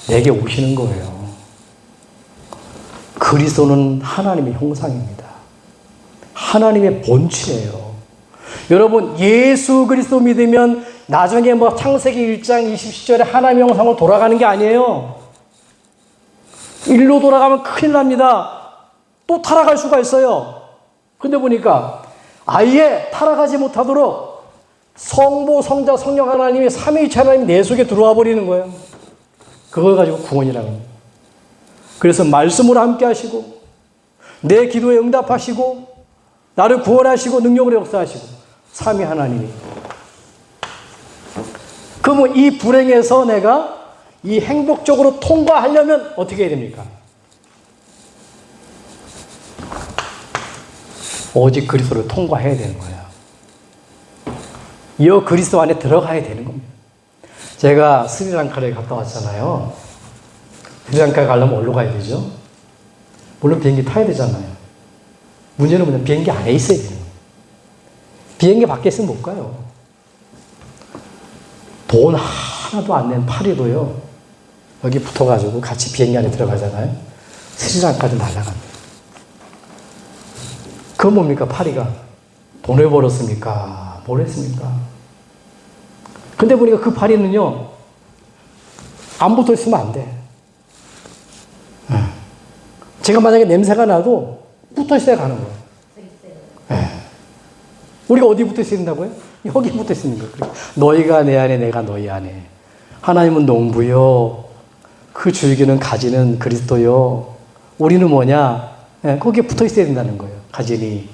내게 오시는 거예요. 그리스도는 하나님의 형상입니다. 하나님의 본체예요. 여러분, 예수 그리스도 믿으면 나중에 뭐 창세기 1장 20절에 하나님의 형상으로 돌아가는 게 아니에요. 일로 돌아가면 큰일 납니다. 또 타락할 수가 있어요. 근데 보니까 아예 타락하지 못하도록 성부, 성자, 성령 하나님이 삼위일체 하나님이 내 속에 들어와 버리는 거예요. 그걸 가지고 구원이라고 합니다. 그래서 말씀으로 함께 하시고 내 기도에 응답하시고 나를 구원하시고 능력으로 역사하시고 삼위 하나님이. 그러면 이 불행에서 내가 이 행복적으로 통과하려면 어떻게 해야 됩니까? 오직 그리스도를 통과해야 되는 거예요. 이 그리스도 안에 들어가야 되는 겁니다. 제가 스리랑카를 갔다 왔잖아요. 스리랑카에 가려면 어디로 가야 되죠? 물론 비행기 타야 되잖아요. 문제는 뭐냐면 비행기 안에 있어야 돼요. 비행기 밖에 있으면 못 가요. 돈 하나도 안 낸 파리도요, 여기 붙어가지고 같이 비행기 안에 들어가잖아요. 스리랑카도 날아갑니다. 그건 뭡니까? 파리가 돈을 벌었습니까? 뭘 했습니까? 근데 보니까 그 파리는요, 안 붙어 있으면 안 돼. 제가 만약에 냄새가 나도 붙어 있어야 가는 거예요. 네. 우리가 어디 붙어 있어야 된다고요? 여기 붙어 있는 거예요. 너희가 내 안에, 내가 너희 안에. 하나님은 농부요, 그 줄기는 가지는 그리스도요. 우리는 뭐냐? 네, 거기에 붙어 있어야 된다는 거예요. 가지니.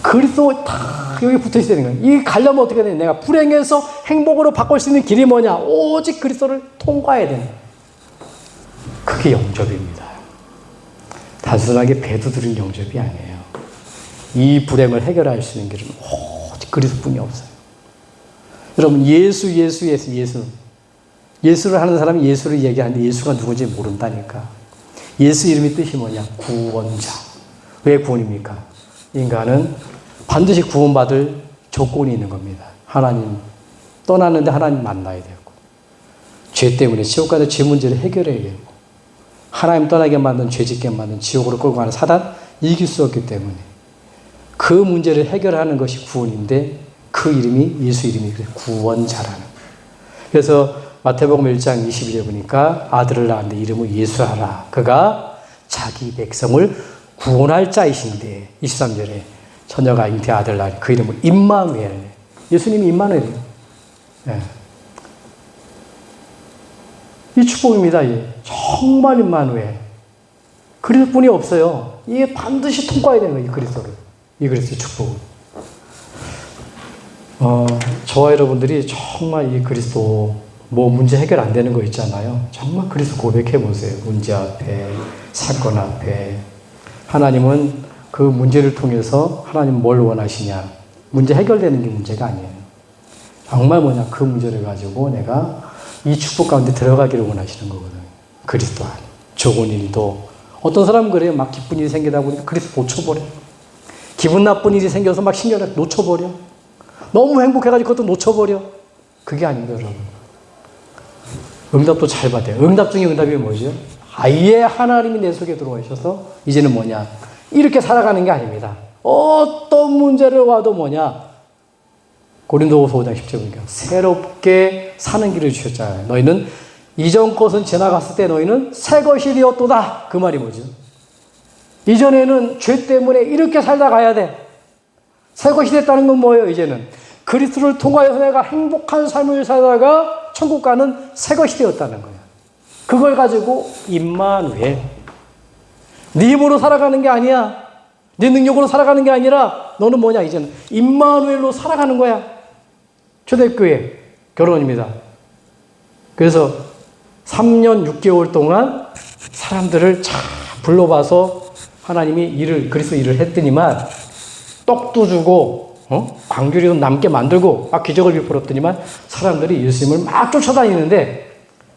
그리스도 다 여기 붙어 있어야 되는 거예요. 이 가려면 어떻게 되냐? 내가 불행해서 행복으로 바꿀 수 있는 길이 뭐냐? 오직 그리스도를 통과해야 되는 거예요. 그게 영접입니다. 단순하게 배도 들은 영접이 아니에요. 이 불행을 해결할 수 있는 길은 오직 그리스도뿐이 없어요. 여러분, 예수를 하는 사람이 예수를 얘기하는데 예수가 누군지 모른다니까. 예수 이름이 뜻이 뭐냐? 구원자. 왜 구원입니까? 인간은 반드시 구원받을 조건이 있는 겁니다. 하나님 떠났는데 하나님 만나야 되고, 죄 때문에 지옥 가는 죄 문제를 해결해야 되고, 하나님 떠나게 만든, 죄 짓게 만든, 지옥으로 끌고 가는 사단 이길 수 없기 때문에 그 문제를 해결하는 것이 구원인데, 그 이름이, 예수 이름이 구원자라는 거예요. 그래서 마태복음 1장 21절에 보니까 아들을 낳았는데 이름을 예수하라. 그가 자기 백성을 구원할 자이신데, 23절에 처녀가 잉태 아들 낳으니 그 이름을 임마누엘. 예수님이 임마누엘이에요. 네. 이 축복입니다. 정말 임마누엘. 그리스도뿐이 없어요. 이게 반드시 통과해야 되는 거예요. 이 그리스도를. 이 그리스도의 축복을. 저와 여러분들이 정말 이 그리스도 문제 해결 안 되는 거 있잖아요. 정말 그리스도 고백해 보세요. 문제 앞에, 사건 앞에. 하나님은 그 문제를 통해서 하나님 뭘 원하시냐. 문제 해결되는 게 문제가 아니에요. 정말 뭐냐. 그 문제를 가지고 내가 이 축복 가운데 들어가기를 원하시는 거거든요. 그리스도 안에. 좋은 일도. 어떤 사람은 그래요. 막 기쁜 일이 생기다 보니까 그리스도 놓쳐버려. 기분 나쁜 일이 생겨서 막 신경을 놓쳐버려. 너무 행복해가지고 그것도 놓쳐버려. 그게 아닙니다, 여러분. 응답도 잘 받아요. 응답 중에 응답이 뭐죠? 아예 하나님이 내 속에 들어오셔서 이제는 뭐냐? 이렇게 살아가는 게 아닙니다. 어떤 문제를 와도 뭐냐? 고린도후서 5장 10절 보니까 새롭게 사는 길을 주셨잖아요. 너희는 이전 것은 지나갔을 때 너희는 새 것이 되었도다. 그 말이 뭐죠? 이전에는 죄 때문에 이렇게 살다 가야 돼. 새 것이 됐다는 건 뭐예요? 이제는 그리스도를 통하여서 내가 행복한 삶을 살다가 천국 가는 새 것이 되었다는 거예요. 그걸 가지고 임마누엘. 네 힘으로 살아가는 게 아니야. 네 능력으로 살아가는 게 아니라 너는 뭐냐? 이제는 임마누엘로 살아가는 거야. 초대교회 결혼입니다. 그래서 3년 6개월 동안 사람들을 잘 불러봐서 하나님이 그리스도 일을 했더니만 떡도 주고 광주리도 남게 만들고 막 기적을 베풀었더니만 사람들이 예수님을 막 쫓아다니는데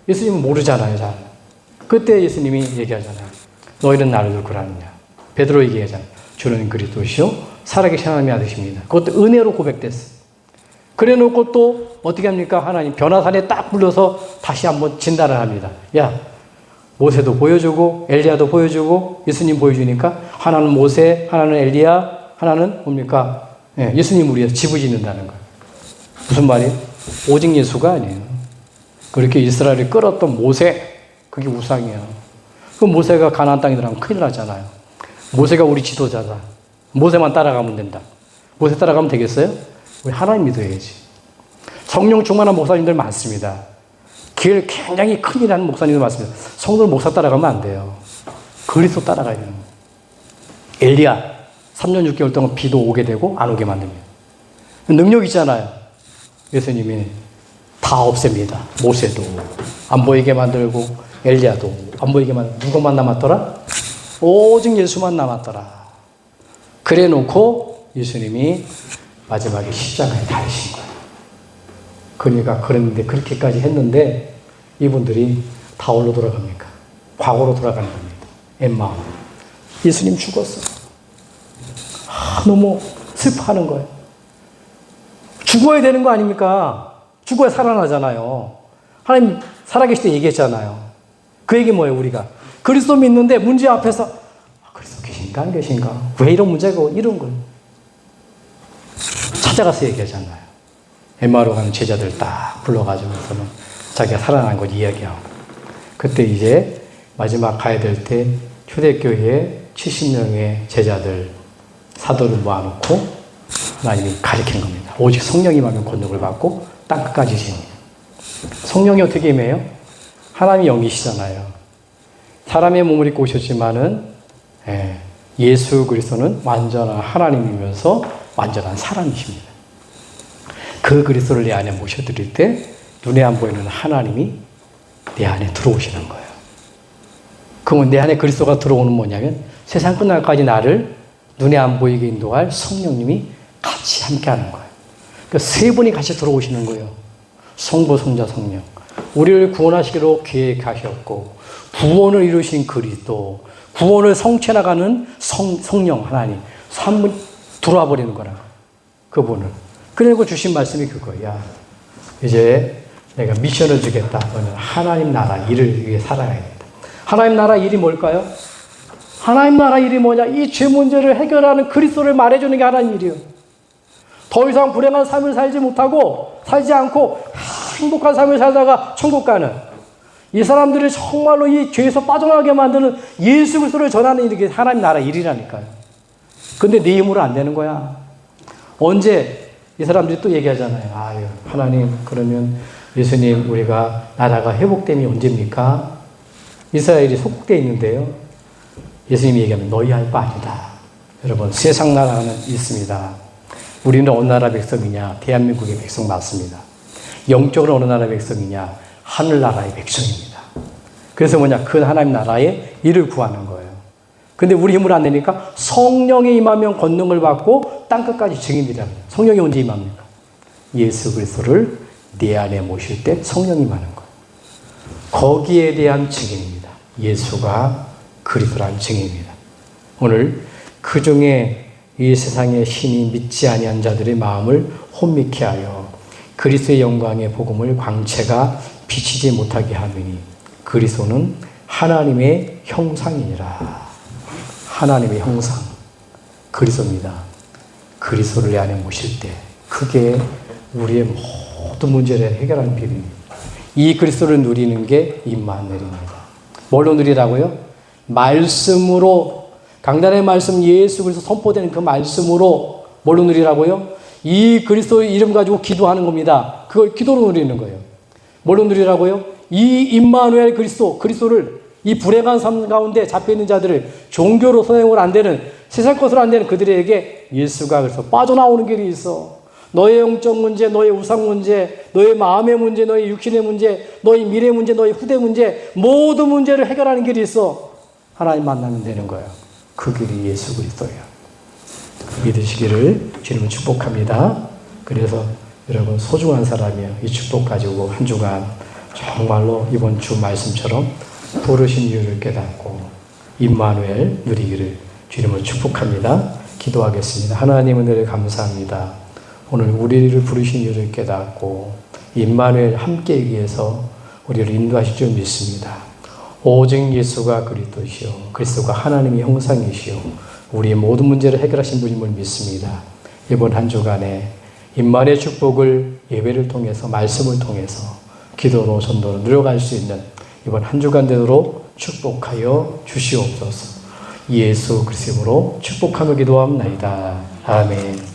예수님은 모르잖아요, 잘. 그때 예수님이 얘기하잖아요. 너희는 나를 누구라 하느냐. 베드로 얘기하잖아요. 주는 그리스도시요 살아계신 하나님의 아들이십니다. 그것도 은혜로 고백됐어요. 그래 놓고 또 어떻게 합니까? 하나님 변화산에 딱 불러서 다시 한번 진단을 합니다. 야, 모세도 보여주고 엘리야도 보여주고 예수님 보여주니까 하나는 모세, 하나는 엘리야, 하나는 뭡니까? 예수님을 위해서 지부짓는다는 거예요. 무슨 말이에요? 오직 예수가 아니에요. 그렇게 이스라엘을 끌었던 모세, 그게 우상이에요. 그 모세가 가나안 땅에 들어가면 큰일 나잖아요. 모세가 우리 지도자다. 모세만 따라가면 된다. 모세 따라가면 되겠어요? 우리 하나님 믿어야지. 성령 충만한 목사님들 많습니다. 길 굉장히 큰일 하는 목사님들 많습니다. 성도를 목사 따라가면 안 돼요. 그리스도 따라가야 돼요. 엘리야 3년 6개월 동안 비도 오게 되고 안 오게 만듭니다. 능력 있잖아요. 예수님이 다 없앱니다. 모세도 안 보이게 만들고 엘리야도 안 보이게 만들고 누구만 남았더라? 오직 예수만 남았더라. 그래 놓고 예수님이 마지막에 십자가에 달리신 거예요. 그러니까 그랬는데 그렇게까지 했는데 이분들이 다 어디로 돌아갑니까? 과거로 돌아가는 겁니다. 엠마오. 예수님 죽었어. 너무 슬퍼하는 거예요. 죽어야 되는 거 아닙니까? 죽어야 살아나잖아요. 하나님 살아계실 때 얘기했잖아요. 그 얘기 뭐예요, 우리가? 그리스도 믿는데 문제 앞에서 그리스도 계신가 안 계신가? 왜 이런 문제가 이런 거예요? 찾아가서 얘기하잖아요. 엠마오로 가는 제자들 딱 불러가지고서는 자기가 살아난 걸 이야기하고 그때 이제 마지막 가야 될 때 초대교회에 70명의 제자들 사도를 모아놓고 하나님이 가르친 겁니다. 오직 성령이 임하면 권능을 받고 땅끝까지 지닙니다. 성령이 어떻게 임해요? 하나님이 영이시잖아요. 사람의 몸을 입고 오셨지만은 예수 그리스도는 완전한 하나님이면서 완전한 사람이십니다. 그 그리스도를 내 안에 모셔드릴 때 눈에 안 보이는 하나님이 내 안에 들어오시는 거예요. 그러면 내 안에 그리스도가 들어오는 뭐냐면 세상 끝날까지 나를 눈에 안 보이게 인도할 성령님이 같이 함께 하는 거예요. 그러니까 세 분이 같이 들어오시는 거예요. 성부, 성자, 성령. 우리를 구원하시기로 계획하셨고 구원을 이루신 그리스도, 구원을 성취해나가는 성령 하나님, 한 분 들어와 버리는 거라. 그분을. 그리고 주신 말씀이 그거야. 이제 내가 미션을 주겠다. 너는 하나님 나라 일을 위해 살아야 된다. 하나님 나라 일이 뭘까요? 하나님 나라 일이 뭐냐? 이 죄 문제를 해결하는 그리스도를 말해주는 게 하나님 일이에요. 더 이상 불행한 삶을 살지 않고 행복한 삶을 살다가 천국 가는 이 사람들을 정말로 이 죄에서 빠져나가게 만드는 예수 그리스도를 전하는 일이 하나님 나라 일이라니까요. 근데 네 힘으로 안 되는 거야. 언제 이 사람들이 또 얘기하잖아요. 아유, 하나님, 그러면 예수님, 우리가 나라가 회복됨이 언제입니까? 이스라엘이 속국되어 있는데요. 예수님이 얘기하면 너희 할 바 아니다. 여러분, 세상 나라는 있습니다. 우리는 어느 나라 백성이냐? 대한민국의 백성 맞습니다. 영적으로 어느 나라 백성이냐? 하늘나라의 백성입니다. 그래서 뭐냐? 그 하나님 나라의 일을 구하는 거예요. 근데 우리 힘으로 안 되니까 성령에 임하면 권능을 받고 땅끝까지 증인이라. 성령이 언제 임합니까? 예수 그리스도를 내 안에 모실 때 성령이 임하는 거예요. 거기에 대한 증인입니다. 예수가 그리스도라는 증인입니다. 오늘 그 중에 이 세상의 신이 믿지 아니한 자들의 마음을 혼미케 하여 그리스도의 영광의 복음을 광채가 비치지 못하게 하느니 그리스도는 하나님의 형상이니라. 하나님의 형상, 그리스도입니다. 그리스도를 내 안에 모실 때 그게 우리의 모든 문제를 해결하는 비밀입니다. 이 그리스도를 누리는 게 임마누엘입니다. 뭘로 누리라고요? 말씀으로, 강단의 말씀 예수 그리스도 선포되는 그 말씀으로 뭘로 누리라고요? 이 그리스도의 이름 가지고 기도하는 겁니다. 그걸 기도로 누리는 거예요. 뭘로 누리라고요? 이 임마누엘 그리스도를 이 불행한 삶 가운데 잡혀있는 자들을 종교로 선행을 안 되는 세상 것으로 안 되는 그들에게 예수가 그래서 빠져나오는 길이 있어. 너의 영적 문제, 너의 우상 문제, 너의 마음의 문제, 너의 육신의 문제, 너의 미래 문제, 너의 후대 문제, 모든 문제를 해결하는 길이 있어. 하나님 만나면 되는 거예요. 그 길이 예수 그리스도예요. 믿으시기를 주님은 축복합니다. 그래서 여러분 소중한 사람이에요. 이 축복 가지고 한 주간 정말로 이번 주 말씀처럼 부르신 이유를 깨닫고 임마누엘 누리기를 주님을 축복합니다. 기도하겠습니다. 하나님 은혜를 감사합니다. 오늘 우리를 부르신 이유를 깨닫고 임마누엘 함께하기 위해서 우리를 인도하실 줄 믿습니다. 오직 예수가 그리스도시요 그리스도가 하나님의 형상이시요 우리의 모든 문제를 해결하신 분임을 믿습니다. 이번 한 주간에 임마누엘 축복을 예배를 통해서 말씀을 통해서 기도로 전도로 누려갈 수 있는 이번 한 주간 되도록 축복하여 주시옵소서. 예수 그리스도로 축복하며 기도합나이다. 아멘.